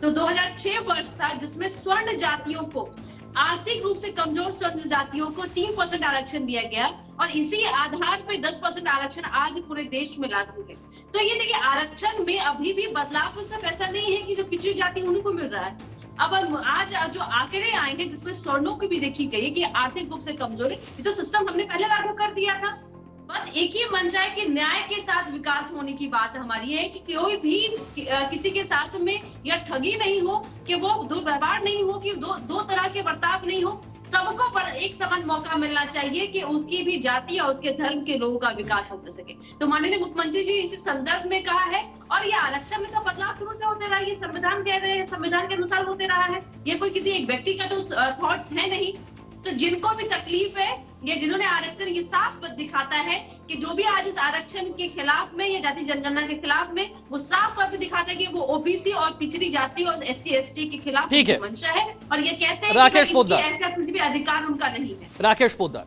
तो 2006 वर्ष था जिसमें स्वर्ण जातियों को आर्थिक रूप से कमजोर जनजातियों को 3% आरक्षण दिया गया और इसी आधार पर 10% आरक्षण आज पूरे देश में लागू है। तो ये देखिए, आरक्षण में अभी भी बदलाव सिर्फ ऐसा नहीं है कि जो पिछड़ी जाति उन्हीं को मिल रहा है। अब आज जो आंकड़े आएंगे जिसमें स्वर्णों की भी देखी गई कि आर्थिक रूप से कमजोर है, ये तो सिस्टम हमने पहले लागू कर दिया था। बस एक ही मंशा है कि न्याय के साथ विकास होने की बात हमारी है कि कोई भी किसी के साथ में या ठगी नहीं हो, कि वो दुर्व्यवहार नहीं हो, कि दो तरह के बर्ताव नहीं हो। सबको एक समान मौका मिलना चाहिए कि उसकी भी जाति और उसके धर्म के लोगों का विकास हो सके। तो माननीय मुख्यमंत्री जी इसी संदर्भ में कहा है, और ये आरक्षण में तो बदलाव शुरू से होते रहा है, ये संविधान कह रहे हैं, संविधान के अनुसार होते रहा है, ये कोई किसी एक व्यक्ति का तो थॉट्स है नहीं। तो जिनको भी तकलीफ है, ये जिन्होंने आरक्षण, ये साफ दिखाता है कि जो भी आज इस आरक्षण के खिलाफ में या जाति जनगणना के खिलाफ में, वो साफ तौर पे दिखाता है कि वो ओबीसी और पिछड़ी जाति और SC ST के खिलाफ मंशा है, और ये कहते हैं राकेश पोद्दार, ऐसा किसी भी अधिकार उनका नहीं है। राकेश पोद्दार,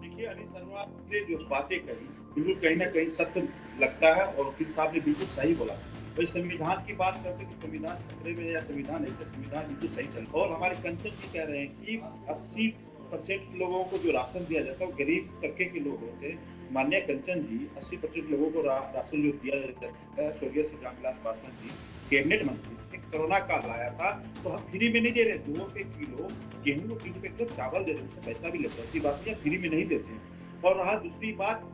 देखिए अनिल शर्मा ने जो बातें कही बिल्कुल कहीं ना कहीं सत्य लगता है, और वकील साहब ने बिल्कुल सही बोला। वही संविधान की बात करते कि संविधान खतरे में या संविधान है, संविधान बिल्कुल सही चल। और हमारे कंचन जी कह रहे हैं कि 80% लोगों को जो राशन दिया जाता है वो गरीब तबके के लोग होते हैं। माननीय कंचन जी, 80% लोगों को राशन जो दिया जाता है, स्वर्गीय श्री रामविलास पासवान जी कैबिनेट मंत्री कोरोना काल आया था तो हम फ्री में नहीं दे रहे, 2 रुपए किलो गेहूं, 3 रुपए किलो चावल दे रहे हैं, पैसा भी लगता है, ऐसी बात नहीं, फ्री में नहीं देते हैं। और रहा दूसरी बात,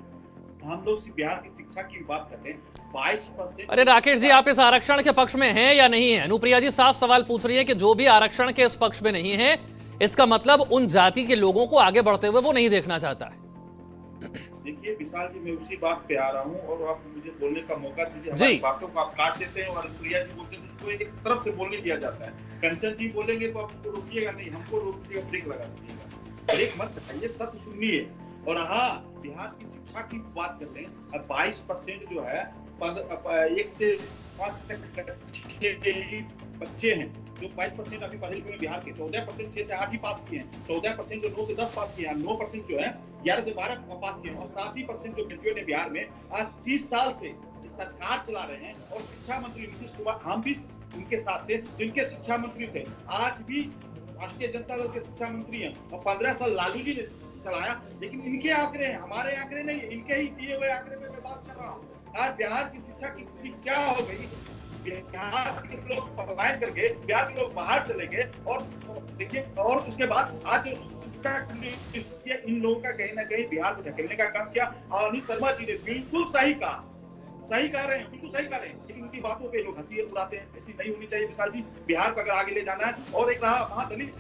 हम लोग बिहार की शिक्षा की बात करते हैं, 22%। अरे राकेश जी, आप इस आरक्षण के पक्ष में हैं या नहीं है? अनुप्रिया जी साफ सवाल पूछ रही है कि जो भी आरक्षण के इस पक्ष में नहीं है, इसका मतलब उन जाति के लोगों को आगे बढ़ते हुए वो नहीं देखना चाहता है। देखिए विशाल जी, मैं उसी बात पे आ रहा हूँ और आप मुझे बोलने का मौका दीजिए। हमारी बातों को आप काट देते हैं और अनुप्रिया जी बोलते हैं तो एक तरफ से बोलने दिया जाता है। कंचन जी बोलेंगे तो आप उसको रोकिएगा नहीं, हमको रोकिएगा, ब्रेक लगा दीजिएगा, ब्रेक मत लगाइए, सत्य सुनिए। और हाँ, बिहार की शिक्षा की बात करते हैं, अब 22% जो है 1 से 5 तक के बच्चे हैं, जो 22% अभी पढ़े लिखे बिहार के, 14% 6 से 8 ही पास किए हैं, 14% जो 9 से 10 पास किए हैं, 9% जो है 11 से 12 पास किए हैं, और 7% जो ग्रेजुएट है बिहार में। आज 30 साल से सरकार चला रहे हैं और शिक्षा मंत्री नीतीश कुमार, हम भी उनके साथ थे, जिनके शिक्षा मंत्री थे, आज भी राष्ट्रीय जनता दल के शिक्षा मंत्री हैं, और 15 साल लालू जी ने चलाया। लेकिन इनके आंकड़े हैं, हमारे आंकड़े नहीं, इनके ही दिए हुए आंकड़े में मैं बात कर रहा हूँ। आज बिहार की शिक्षा की स्थिति क्या हो गई, बिहार के लोग पलायन करके बिहार के लोग बाहर चले गए। और देखिए, और उसके बाद आज शिक्षा इन लोगों का कहीं ना कहीं बिहार को धकेलने का काम किया। और अनिल शर्मा जी ने बिल्कुल सही कहा, सही कह रहे हैं, बिल्कुल सही कह रहे हैं, लेकिन उनकी बातों पे लोग हंसी उड़ाते हैं। ऐसी नहीं होनी चाहिए विशाल जी, बिहार को अगर आगे ले जाना है। और एक रहा महादलित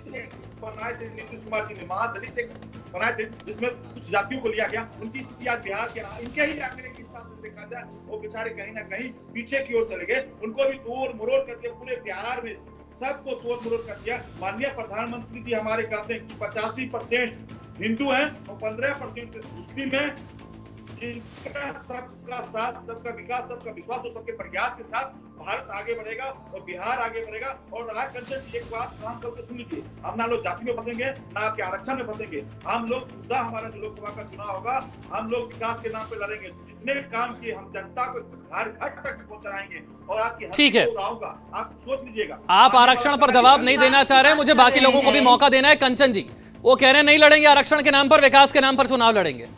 बनाए थे नीतीश कुमार जी ने, महादलित एक बनाए थे जिसमें कुछ जातियों को लिया गया, उनकी स्थिति आज बिहार के इनके ही आंकड़े के हिसाब से देखा जाए वो बेचारे कहीं ना कहीं पीछे की ओर चले गए। उनको भी तोड़ मरोड़ करके पूरे बिहार में सबको तोड़ मरोड़ कर दिया। माननीय प्रधानमंत्री जी हमारे कहते हैं कि 85% हिंदू हैं और 15% मुस्लिम हैं, जिनका सबका साथ, सबका विकास, सबका विश्वास और सबके प्रयास के साथ भारत आगे बढ़ेगा और बिहार आगे बढ़ेगा। और आज कंचन जी एक बात काम करके सुन लीजिए, हम ना लोग जाति में फंसेंगे, ना आपके आरक्षण में फंसेंगे। हम लोग मुद्दा, हमारा जो लोकसभा का चुनाव होगा, हम लोग विकास के नाम पे लड़ेंगे। जितने काम किए हम जनता को घर घर तक पहुंचाएंगे और आपकी ठीक है, आप सोच लीजिएगा। आप आरक्षण पर जवाब नहीं देना चाह रहे, मुझे बाकी लोगों को भी मौका देना है। कंचन जी वो कह रहे हैं नहीं लड़ेंगे आरक्षण के नाम पर, विकास के नाम पर चुनाव लड़ेंगे।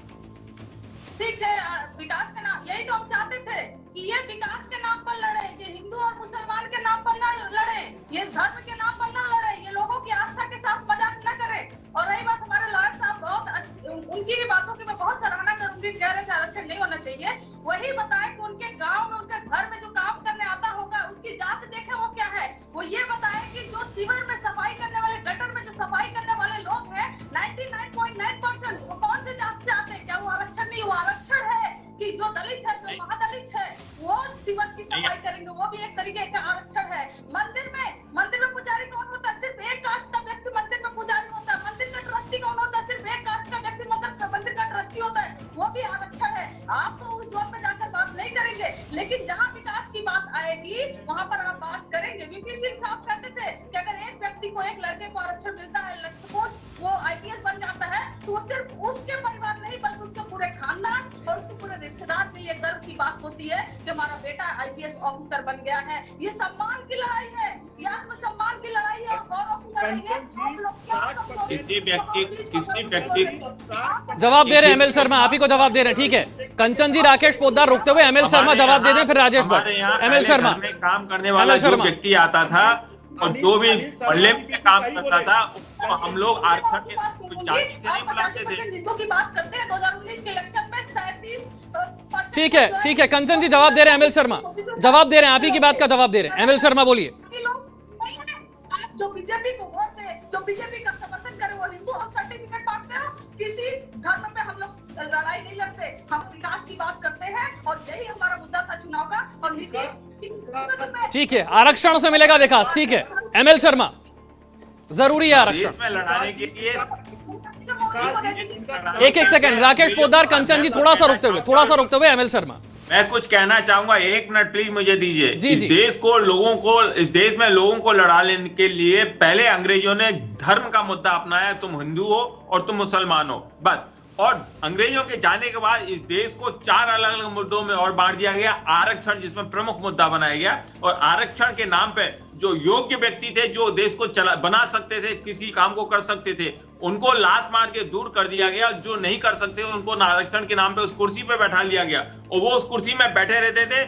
ठीक है, विकास के नाम, यही तो हम चाहते थे कि ये विकास के नाम पर लड़े, ये हिंदू और मुसलमान के नाम पर न लड़े, ये धर्म के नाम पर न लड़े, ये लोगों की आस्था के साथ मजाक न करे। और रही बात हमारे लॉयर साहब, बहुत उनकी भी बातों की मैं बहुत सराहना करूंगी, कह रहे थे आरक्षण नहीं होना चाहिए। वही बताए कि उनके गाँव में, उनके घर में जो काम करने आता होगा उसकी जात देखे वो क्या है। वो ये बताए कि जो सीवर में सफाई करने वाले, गटर में जो सफाई करने वाले लोग हैं 99.9% वो कौन से जात से आते हैं? क्या वो आरक्षण नहीं, वो आरक्षण है कि जो दलित है, जो महादलित है, वो सीवर की सफाई करेंगे, वो भी एक तरीके का आरक्षण है। मंदिर में पुजारी कौन होता है? सिर्फ एक कास्ट का व्यक्ति मंदिर में पुजारी होता है। मंदिर का ट्रस्टी कौन होता है? सिर्फ एक कास्ट का व्यक्ति मंदिर का ट्रस्टी होता है, वो भी आरक्षण है। आप तो उस जोन में जाकर बात नहीं करेंगे, लेकिन जहाँ विकास की बात आएगी वहाँ पर आप बात करेंगे। वीपी सिंह साहब कहते थे कि अगर एक व्यक्ति को, एक लड़के को आरक्षण मिलता है, सपोज वो IPS बन जाता है, तो वो सिर्फ उसके परिवार नहीं बल्कि उसके पूरे खानदान और उसके पूरे रिश्तेदार में ये गर्व की बात होती है कि हमारा बेटा IPS ऑफिसर बन गया है। ये सम्मान की लड़ाई है, ये आत्मसम्मान की लड़ाई है और गौरव की किसी व्यक्ति जवाब दे रहे हैं एमएल शर्मा, आप ही को जवाब दे रहे हैं, ठीक है। कंचन जी, राकेश पोद्दार रुकते हुए एमएल शर्मा जवाब दे दें, फिर राजेश भट्ट। एमएल शर्मा, काम करने वाला जो व्यक्ति आता था और जो भी मोहल्ले में काम करता था उसको हम लोग आरक्षण के जाति से नहीं बुलाते थे। की बात करते हैं 2019 के इलेक्शन में 37%। ठीक है कंचन जी जवाब दे रहे हैं, एमएल शर्मा जवाब दे रहे हैं, आप ही की बात का जवाब दे रहे हैं। एमएल शर्मा बोलिए। आप जो बीजेपी को वोट दे, जो बीजेपी का समर्थन करे वो हिंदू, हम सर्टिफिकेट बांटते हो। किसी धर्म पे हम लोग लड़ाई नहीं लड़ते, हम विकास की बात करते हैं और यही हमारा मुद्दा था चुनाव का। और नीतीश, ठीक है, आरक्षण से मिलेगा विकास, ठीक है। एमएल शर्मा, जरूरी है आरक्षण में लड़ाने के लिए। एक सेकंड, राकेश पोद्दार, कंचन जी थोड़ा सा रुकते हुए एमएल शर्मा। मैं कुछ कहना चाहूंगा, 1 मिनट प्लीज मुझे दीजिए। इस देश में लोगों को लड़ाने के लिए पहले अंग्रेजों ने धर्म का मुद्दा अपनाया, तुम हिंदू हो और तुम मुसलमान हो, बस। और अंग्रेजों के जाने के बाद इस देश को 4 अलग अलग मुद्दों में और बांट दिया गया। आरक्षण जिसमें प्रमुख मुद्दा बनाया गया, और आरक्षण के नाम पे जो योग्य व्यक्ति थे, जो देश को बना सकते थे, किसी काम को कर सकते थे, उनको लात मार के दूर कर दिया गया। जो नहीं कर सकते उनको आरक्षण के नाम पे उस कुर्सी पे बैठा लिया गया और वो उस कुर्सी में बैठे रहते थे,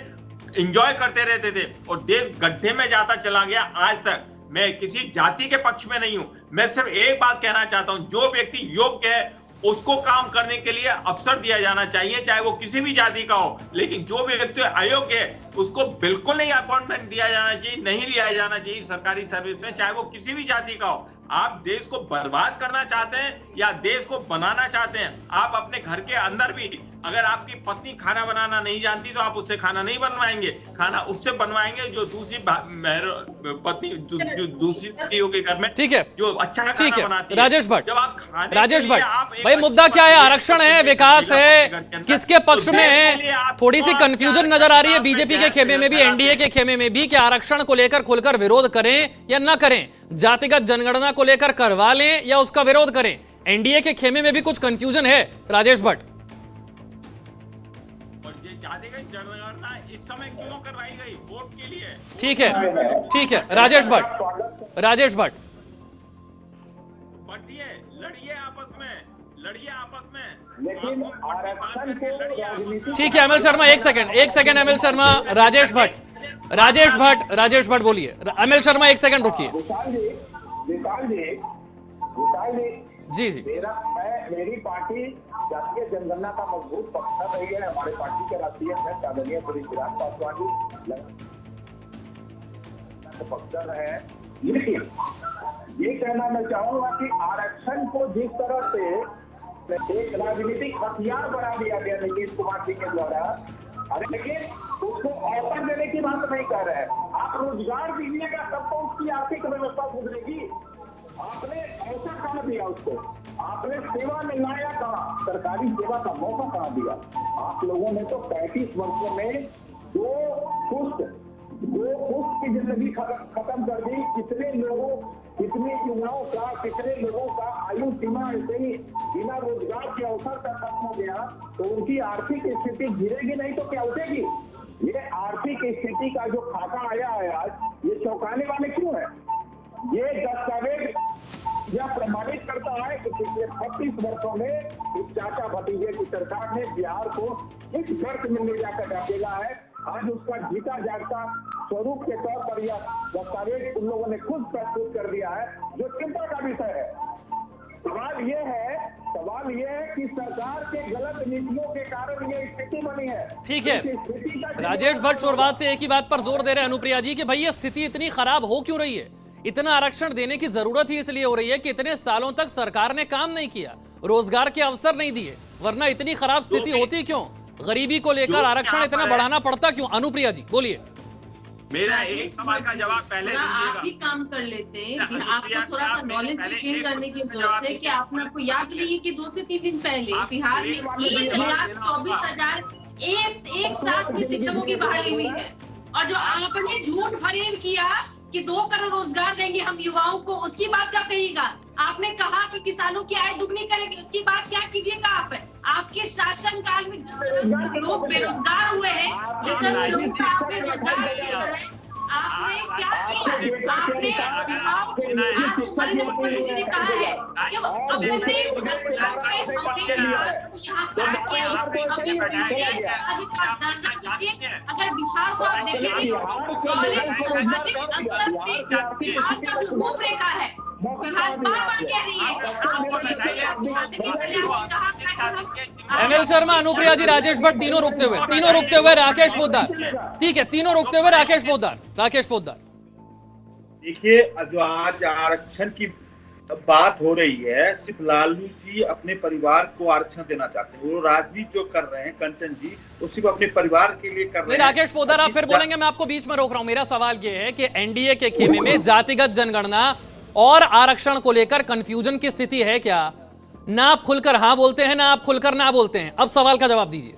एंजॉय करते रहते थे और देश गड्ढे में जाता चला गया। आज तक मैं किसी जाति के पक्ष में नहीं हूं, मैं सिर्फ एक बात कहना चाहता हूं, जो व्यक्ति योग्य है उसको काम करने के लिए अवसर दिया जाना चाहिए, चाहे वो किसी भी जाति का हो। लेकिन जो भी व्यक्ति अयोग्य है उसको बिल्कुल नहीं अपॉइंटमेंट दिया जाना चाहिए, नहीं लिया जाना चाहिए सरकारी सर्विस में, चाहे वो किसी भी जाति का हो। आप देश को बर्बाद करना चाहते हैं या देश को बनाना चाहते हैं? आप अपने घर के अंदर भी अगर आपकी पत्नी खाना बनाना नहीं जानती तो आप उससे खाना नहीं बनवाएंगे, खाना उससे बनवाएंगे जो दूसरी पत्नी जो दूसरी पत्नियों के घर में, ठीक है, जो अच्छा खाना बनाती है। राजेश भट्ट, जब आप खाने राजेश भट्ट भाई, मुद्दा क्या है? आरक्षण है, विकास है, किसके पक्ष में है? थोड़ी सी कंफ्यूजन नजर आ रही है बीजेपी के खेमे में भी, एनडीए के खेमे में भी, कि आरक्षण को लेकर खुलकर विरोध करें या न करें, जातिगत जनगणना को लेकर करवा लें या उसका विरोध करें। एनडीए के खेमे में भी कुछ कंफ्यूजन है, राजेश भट्ट। और ये जातिगत जनगणना इस समय क्यों करवाई गई? वोट के लिए। ठीक है राजेश भट्ट बढ़िए, लड़िए आपस में, लेकिन आरक्षण को राजनीति। ठीक है एमएल शर्मा, एक सेकंड एमएल शर्मा। राजेश भट्ट बोलिए। एमएल शर्मा एक सेकंड रुकिए। विशाल जी, मेरी पार्टी जातीय जनगणना का मजबूत पक्षधर रही है। हमारे पार्टी के राष्ट्रीय अध्यक्ष आदरणीय श्री चिराग पासवान जी पक्षधर है। लेकिन ये कहना मैं चाहूंगा कि आरक्षण को जिस तरह से एक राजनीतिक हथियार बना दिया गया नीतीश कुमार जी के द्वारा, लेकिन उसको अवसर देने की बात नहीं कर रहे हैं। आप रोजगार दीजिएगा तब तो उसकी आर्थिक व्यवस्था सुधरेगी। आपने अवसर कहाँ दिया उसको? आपने सेवा में लाया कहाँ? सरकारी सेवा का मौका कहाँ दिया? आप लोगों ने तो 35 वर्षों में दो पुष्ट की जिंदगी खत्म कर दी। कितने युवाओं का, कितने लोगों का आयु सीमा ऐसे ही बिना रोजगार के अवसर तक खत्म हो गया। तो उनकी आर्थिक स्थिति गिरेगी नहीं तो क्या उठेगी? ये आर्थिक स्थिति का जो खाका आया है आज, ये चौंकाने वाले क्यों है? ये दस्तावेज यह प्रमाणित करता है कि पिछले 36 वर्षों में इस चाचा भतीजे की सरकार ने बिहार को इस गर्त में ले जाकर ढकेला है। आज उसका जीता जागता स्वरूप के तौर पर यह दस्तावेज उन लोगों ने खुद प्रस्तुत कर दिया है, जो चिंता का विषय है। सवाल ये है कि सरकार के गलत नीतियों के कारण ये स्थिति बनी है। ठीक है, राजेश भट्ट शुरुआत से एक ही बात पर जोर दे रहे हैं अनुप्रिया जी कि भाई ये स्थिति इतनी खराब हो क्यों रही है? इतना आरक्षण देने की जरूरत ही इसलिए हो रही है कि इतने सालों तक सरकार ने काम नहीं किया, रोजगार के अवसर नहीं दिए, वरना इतनी खराब स्थिति होती क्यों? गरीबी को लेकर आरक्षण इतना बढ़ाना पड़ता क्यों? अनुप्रिया जी बोलिए। मेरा एक सवाल का जवाब पहले दीजिएगा। आप भी काम कर लेते हैं, आपको थोड़ा सा नॉलेज गेन करने की जरूरत है कि आपने आपको याद नहीं है कि 2 से 3 दिन पहले बिहार में 1,24,000 एक साथ में शिक्षकों की बहाली हुई है। और जो आपने झूठ फरेब किया कि 2 करोड़ रोजगार देंगे हम युवाओं को, उसकी बात क्या कहिएगा? आपने कहा कि किसानों की आय दुगनी करेंगे, उसकी बात क्या कीजिएगा? आपके शासन काल में जिस तरह से लोग बेरोजगार हुए हैं, जिस तरह से लोगों को आपने रोजगार छीन रहे हैं, आपने क्या किया? आपने माननीय मुख्यमंत्री जी ने कहा है कि अपने सामाजिक का दर्जा दीजिए। अगर बिहार को आप देखेंगे बिहार का जो रूपरेखा है, बिहार बार-बार कह रही है एमएल शर्मा, अनुप्रिया जी, राजेश भट्ट, तीनों रुकते हुए राकेश पोद्दार। ठीक है, तीनों रुकते हुए राकेश पोद्दार। देखिए, जो आज आरक्षण की बात हो रही है, सिर्फ लालू जी अपने परिवार को आरक्षण देना चाहते हैं। वो राजनीति जो कर रहे हैं कंचन जी, वो सिर्फ अपने परिवार के लिए कर रहे हैं। राकेश पोद्दार, आप फिर बोलेंगे, मैं आपको बीच में रोक रहा हूं। मेरा सवाल ये है कि एनडीए के खेमे में जातिगत जनगणना और आरक्षण को लेकर कंफ्यूजन की स्थिति है क्या? ना आप खुलकर हाँ बोलते हैं, ना आप खुलकर ना बोलते हैं। अब सवाल का जवाब दीजिए।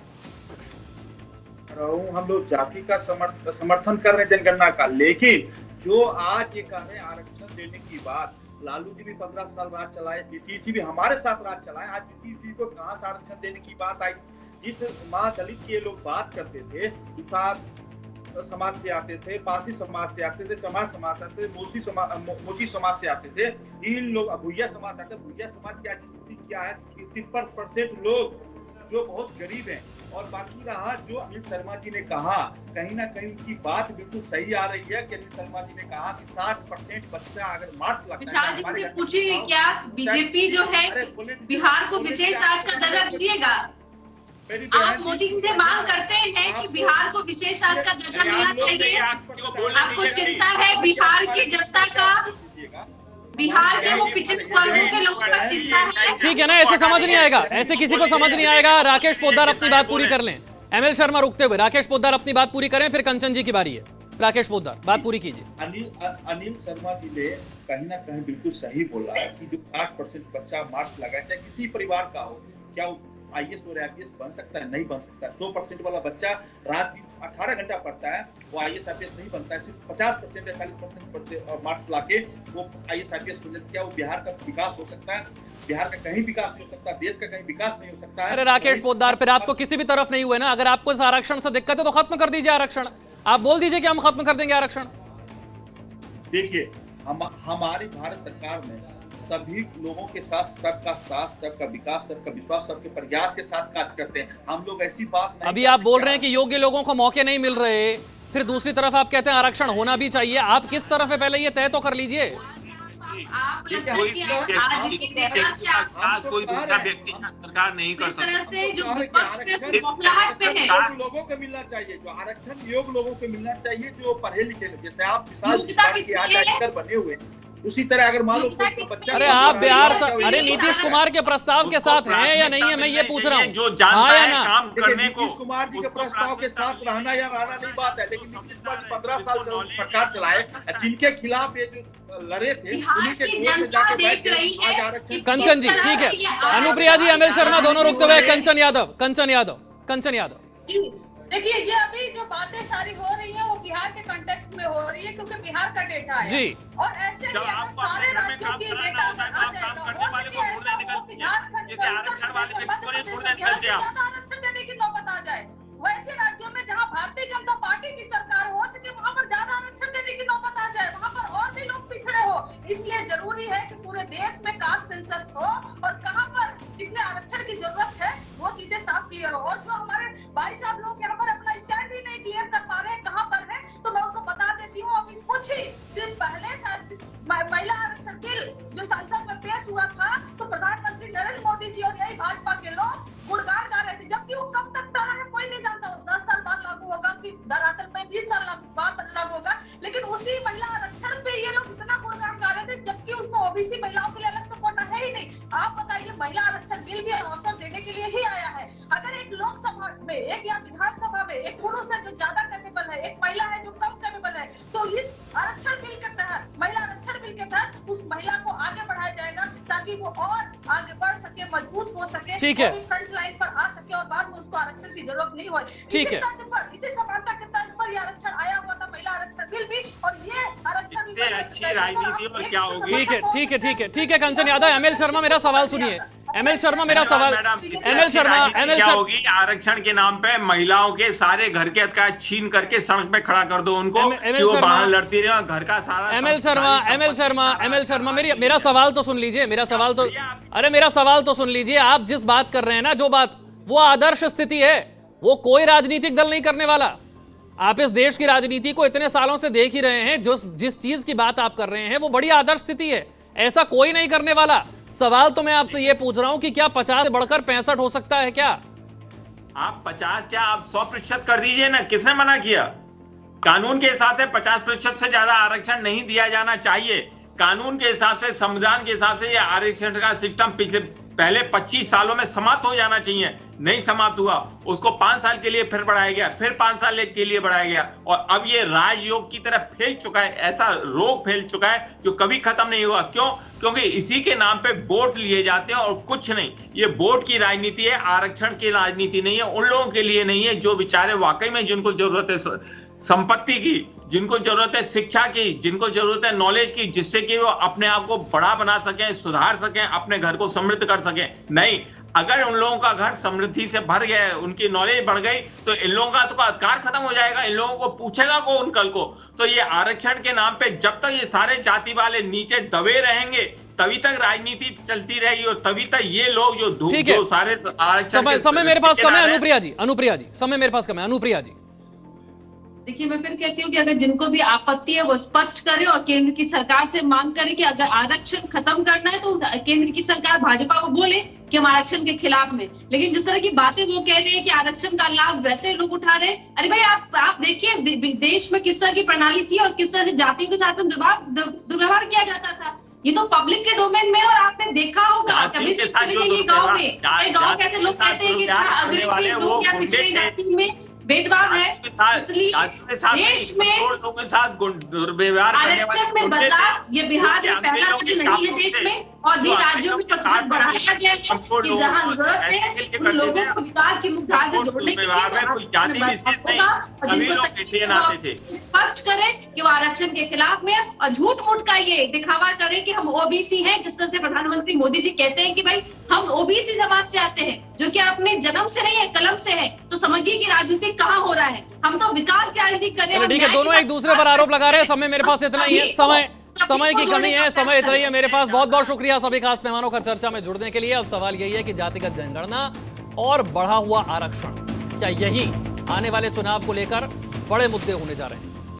हम लोग जाति का समर्थन कर रहे हैं, जनगणना का, लेकिन जो आज ये कह रहे हैं आरक्षण देने की बात, लालू जी भी 15 साल राज चलाए, नीतीश जी भी हमारे साथ राज चलाए। आज नीतीश जी को कहां से आरक्षण देने की बात आई? जिस महादलित के लोग बात करते थे, समाज से आते थे, पासी समाज से आते थे, चमार समाज से आते थे, मोची समाज से आते थे, इन लोग भुइया समाज आते थे। भुइया समाज की आज स्थिति क्या है कि 53% लोग जो बहुत गरीब हैं। और बाकी रहा जो अनिल शर्मा जी ने कहा, कहीं ना कहीं उनकी बात बिल्कुल सही आ रही है कि अनिल शर्मा जी ने कहा कि 60% बच्चा अगर मार्क्स लगता है, पूछिए क्या बीजेपी जो है बिहार को विशेष राज्य का दर्जा दीजिएगा? आप मोदी जी से मांग करते हैं कि बिहार को विशेष राज्य का दर्जा मिलना चाहिए। आपको चिंता है बिहार की जनता का, बिहार के वो पिछड़े वर्गों के लोगों पर चिंता है। ठीक है ना, ऐसे समझ नहीं आएगा, ऐसे किसी को समझ नहीं आएगा। राकेश पोद्दार अपनी बात पूरी कर लें। एमएल शर्मा रुकते हुए, राकेश पोद्दार अपनी बात पूरी करें, फिर कंचन जी की बारी है। राकेश पोद्दार, बात पूरी कीजिए। अनिल शर्मा जी ने कहीं ना कहीं बिल्कुल सही बोला कि जो 60% बच्चा मार्क्स लगाए, चाहे किसी परिवार का हो, क्या आईएएस और आईपीएस बन सकता है? नहीं बन सकता। 100% वाला बच्चा रात 18 घंटा पढ़ता है, वो आईएएस आईपीएस नहीं बनता है। सिर्फ 50% या 40% मार्क्स लाके वो आईएएस आईपीएस बन जाता है। क्या वो बिहार का विकास हो सकता है? बिहार का कहीं विकास नहीं हो सकता, देश का कहीं विकास नहीं हो सकता है। अरे राकेश पोद्दार, फिर आप तो किसी भी तरफ नहीं हुए ना। अगर आपको इस आरक्षण से दिक्कत है तो खत्म कर दीजिए आरक्षण। आप बोल दीजिए कि हम खत्म कर देंगे आरक्षण। देखिए, हमारी भारत सरकार में सभी लोगों के साथ सबका साथ, सबका विकास, सबका विश्वास, सबके प्रयास के साथ कार्य करते हैं। हम लोग ऐसी बात नहीं। अभी आप बोल रहे हैं कि योग्य लोगों को मौके नहीं मिल रहे, फिर दूसरी तरफ आप कहते हैं आरक्षण होना भी चाहिए। आप किस तरफ है पहले ये तय तो कर लीजिए। कोई दूसरा व्यक्ति सरकार नहीं कर सकता। लोगों को मिलना चाहिए, जो आरक्षण योग्य लोगों को मिलना चाहिए, जो पढ़े लिखे, जैसे आप विशाल बने हुए, उसी तरह अगर मान लो बच्चा। अरे आप बिहार अरे नीतीश कुमार के प्रस्ताव के साथ हैं या नहीं है, मैं ये पूछ रहा हूँ। जो जानता है काम करने को, नीतीश कुमार जी के प्रस्ताव के साथ रहना या रहना नहीं बात है, लेकिन नीतीश कुमार जी 15 साल सरकार चलाए, जिनके खिलाफ ये जो लड़े थे उन्हीं के जोर में जाके बैठ गए आज आरक्षण। कंचन जी, ठीक है। अनुप्रिया जी, एमएल शर्मा दोनों रुकते हुए। कंचन यादव। देखिए, ये अभी जो बातें सारी हो रही हैं वो बिहार के कंटेक्स्ट में हो रही है, क्योंकि बिहार का डेटा है जी। और ऐसे कि अगर सारे राज्यों की डेटा आ जाएगा, झारखंड ज्यादा आरक्षण देने की नौबत आ जाए। वैसे राज्यों में जहां भारतीय जनता पार्टी की सरकार हो सके, वहां पर ज्यादा आरक्षण देने की नौबत आ जाए, वहां पर और भी लोग पिछड़े हो। इसलिए जरूरी है कि पूरे देश में कास्ट सेंसस हो और कहां पर कितने आरक्षण की जरूरत है वो चीजें साफ क्लियर हो। और जो हमारे भाई साहब लोग यहाँ पर अपना स्टैंड ही नहीं क्लियर कर पा रहे हैं कहां पर है, तो मैं उनको बता देती हूँ। अभी कुछ ही दिन पहले शायद महिला आरक्षण बिल जो संसद में पेश हुआ था, तो प्रधानमंत्री नरेंद्र मोदी जी और यही भाजपा के लोग गुणगान गा रहे थे, जबकि वो कब तक टला है कोई नहीं जानता। 10 साल बाद लागू होगा, फिर धरातल में 20 साल बाद लागू होगा, लेकिन उसी महिला आरक्षण पे ये लोग इतना गुणगान गा रहे थे, जबकि उसमें ओबीसी महिलाओं के लिए अलग से कोटा है ही नहीं। आप बताइए, महिला आरक्षण बिल भी अवसर देने के लिए ही आया है। अगर एक लोकसभा में, एक या विधानसभा में एक पुरुष है जो ज्यादा कैपेबल है, एक महिला है जो कम कैपेबल है, तो इस आरक्षण बिल के तहत, महिला आरक्षण बिल के तहत उस महिला को आगे बढ़ाया जाएगा ताकि वो और आगे बढ़ सके, मजबूत हो सके, ठीक है, फ्रंट लाइन पर आ सके और बाद में उसको आरक्षण की जरूरत नहीं हो। ठीक है, इसी समानता के तर्ज पर ये आरक्षण आया हुआ था, महिला आरक्षण बिल भी, और ये आरक्षण अच्छी राजनीति और क्या होगी। ठीक है कंचन यादव। एमएल शर्मा, मेरा सवाल सुनिए। एमएल शर्मा मेरा सवाल, एमएल शर्मा होगी आरक्षण के नाम पे महिलाओं के सारे घर के अधिकार छीन करके सड़क पे खड़ा कर दो उनको कि वो बाहर लड़ती रहे और घर का सारा। एमएल शर्मा मेरा सवाल तो सुन लीजिए, मेरा सवाल तो सुन लीजिए। आप जिस बात कर रहे हैं ना, जो बात, वो आदर्श स्थिति है, वो कोई राजनीतिक दल नहीं करने वाला। आप इस देश की राजनीति को इतने सालों से देख ही रहे हैं, जिस चीज की बात आप कर रहे हैं वो बड़ी आदर्श स्थिति है, ऐसा कोई नहीं करने वाला। सवाल तो मैं आपसे ये पूछ रहा हूं कि क्या 50 से बढ़कर 65 हो सकता है क्या? आप 50 क्या, आप 100% कर दीजिए ना, किसने मना किया? कानून के हिसाब से 50% से ज्यादा आरक्षण नहीं दिया जाना चाहिए। कानून के हिसाब से, संविधान के हिसाब से ये आरक्षण का सिस्टम पहले 25 सालों में समाप्त हो जाना चाहिए, नहीं समाप्त हुआ। उसको 5 साल के लिए फिर बढ़ाया गया, फिर 5 साल के लिए बढ़ाया गया, और अब ये राजयोग की तरफ फैल चुका है, ऐसा रोग फैल चुका है जो कभी खत्म नहीं हुआ। क्यों? क्योंकि इसी के नाम पे वोट लिए जाते हैं और कुछ नहीं। ये वोट की राजनीति है, आरक्षण की राजनीति नहीं है। उन लोगों के लिए नहीं है जो बेचारे वाकई में, जिनको जरूरत है संपत्ति की, जिनको जरूरत है शिक्षा की, जिनको जरूरत है नॉलेज की, जिससे कि वो अपने आप को बड़ा बना सकें, सुधार सकें, अपने घर को समृद्ध कर सकें। नहीं, अगर उन लोगों का घर समृद्धि से भर गया है, उनकी नॉलेज बढ़ गई, तो इन लोगों का तो अधिकार खत्म हो जाएगा। इन लोगों को पूछेगा कौन कल को? तो ये आरक्षण के नाम पे जब तक ये सारे जाति वाले नीचे दबे रहेंगे, तभी तक राजनीति चलती रहेगी, और तभी तक ये लोग जो सारे समय मेरे पास कम है अनुप्रिया जी, समय मेरे पास कम है। अनुप्रिया जी, देखिए, मैं फिर कहती हूँ कि अगर जिनको भी आपत्ति है वो स्पष्ट करे और केंद्र की सरकार से मांग करे कि अगर आरक्षण खत्म करना है तो केंद्र की सरकार भाजपा को बोले कि हम आरक्षण के खिलाफ में। लेकिन जिस तरह की बातें वो कह रहे हैं कि आरक्षण का लाभ वैसे लोग उठा रहे हैं, अरे भाई आप देखिए देश में किस तरह की प्रणाली थी और किस तरह से जातियों के साथ में दुर्व्यवहार किया जाता था। ये तो पब्लिक के डोमेन में, और आपने देखा होगा कभी भी गाँव में कैसे लोग कहते हैं कि अगर लोग या पिछड़ी जाति में भेदभाव है, इसलिए देश में आरक्षण में बदलाव ये बिहार में पहला राज्य नहीं है देश में, और भी राज्यों में प्रतिशत बढ़ाया गया है कि जहां जरूरत है उन लोगों को विकास की मुख्यधारा से जोड़ने के लिए स्पष्ट करें कि वो आरक्षण के खिलाफ में, और झूठ मूठ का ये दिखावा करें कि हम ओबीसी हैं, जिस तरह से प्रधानमंत्री मोदी जी कहते हैं कि भाई हम ओबीसी समाज से आते हैं, जो कि अपने जन्म से नहीं है, कलम से है। तो समझिए कि राजनीति कहाँ हो रहा है, हम तो विकास की राजनीति कर रहे हैं। ठीक है, दोनों एक दूसरे पर आरोप लगा रहे हैं। समय मेरे पास इतना ही है, समय की कमी है, समय इतना ही है मेरे पास। बहुत बहुत शुक्रिया सभी खास मेहमानों का चर्चा में जुड़ने के लिए। अब सवाल यही है कि जातिगत जनगणना और बढ़ा हुआ आरक्षण, क्या यही आने वाले चुनाव को लेकर बड़े मुद्दे होने जा रहे हैं?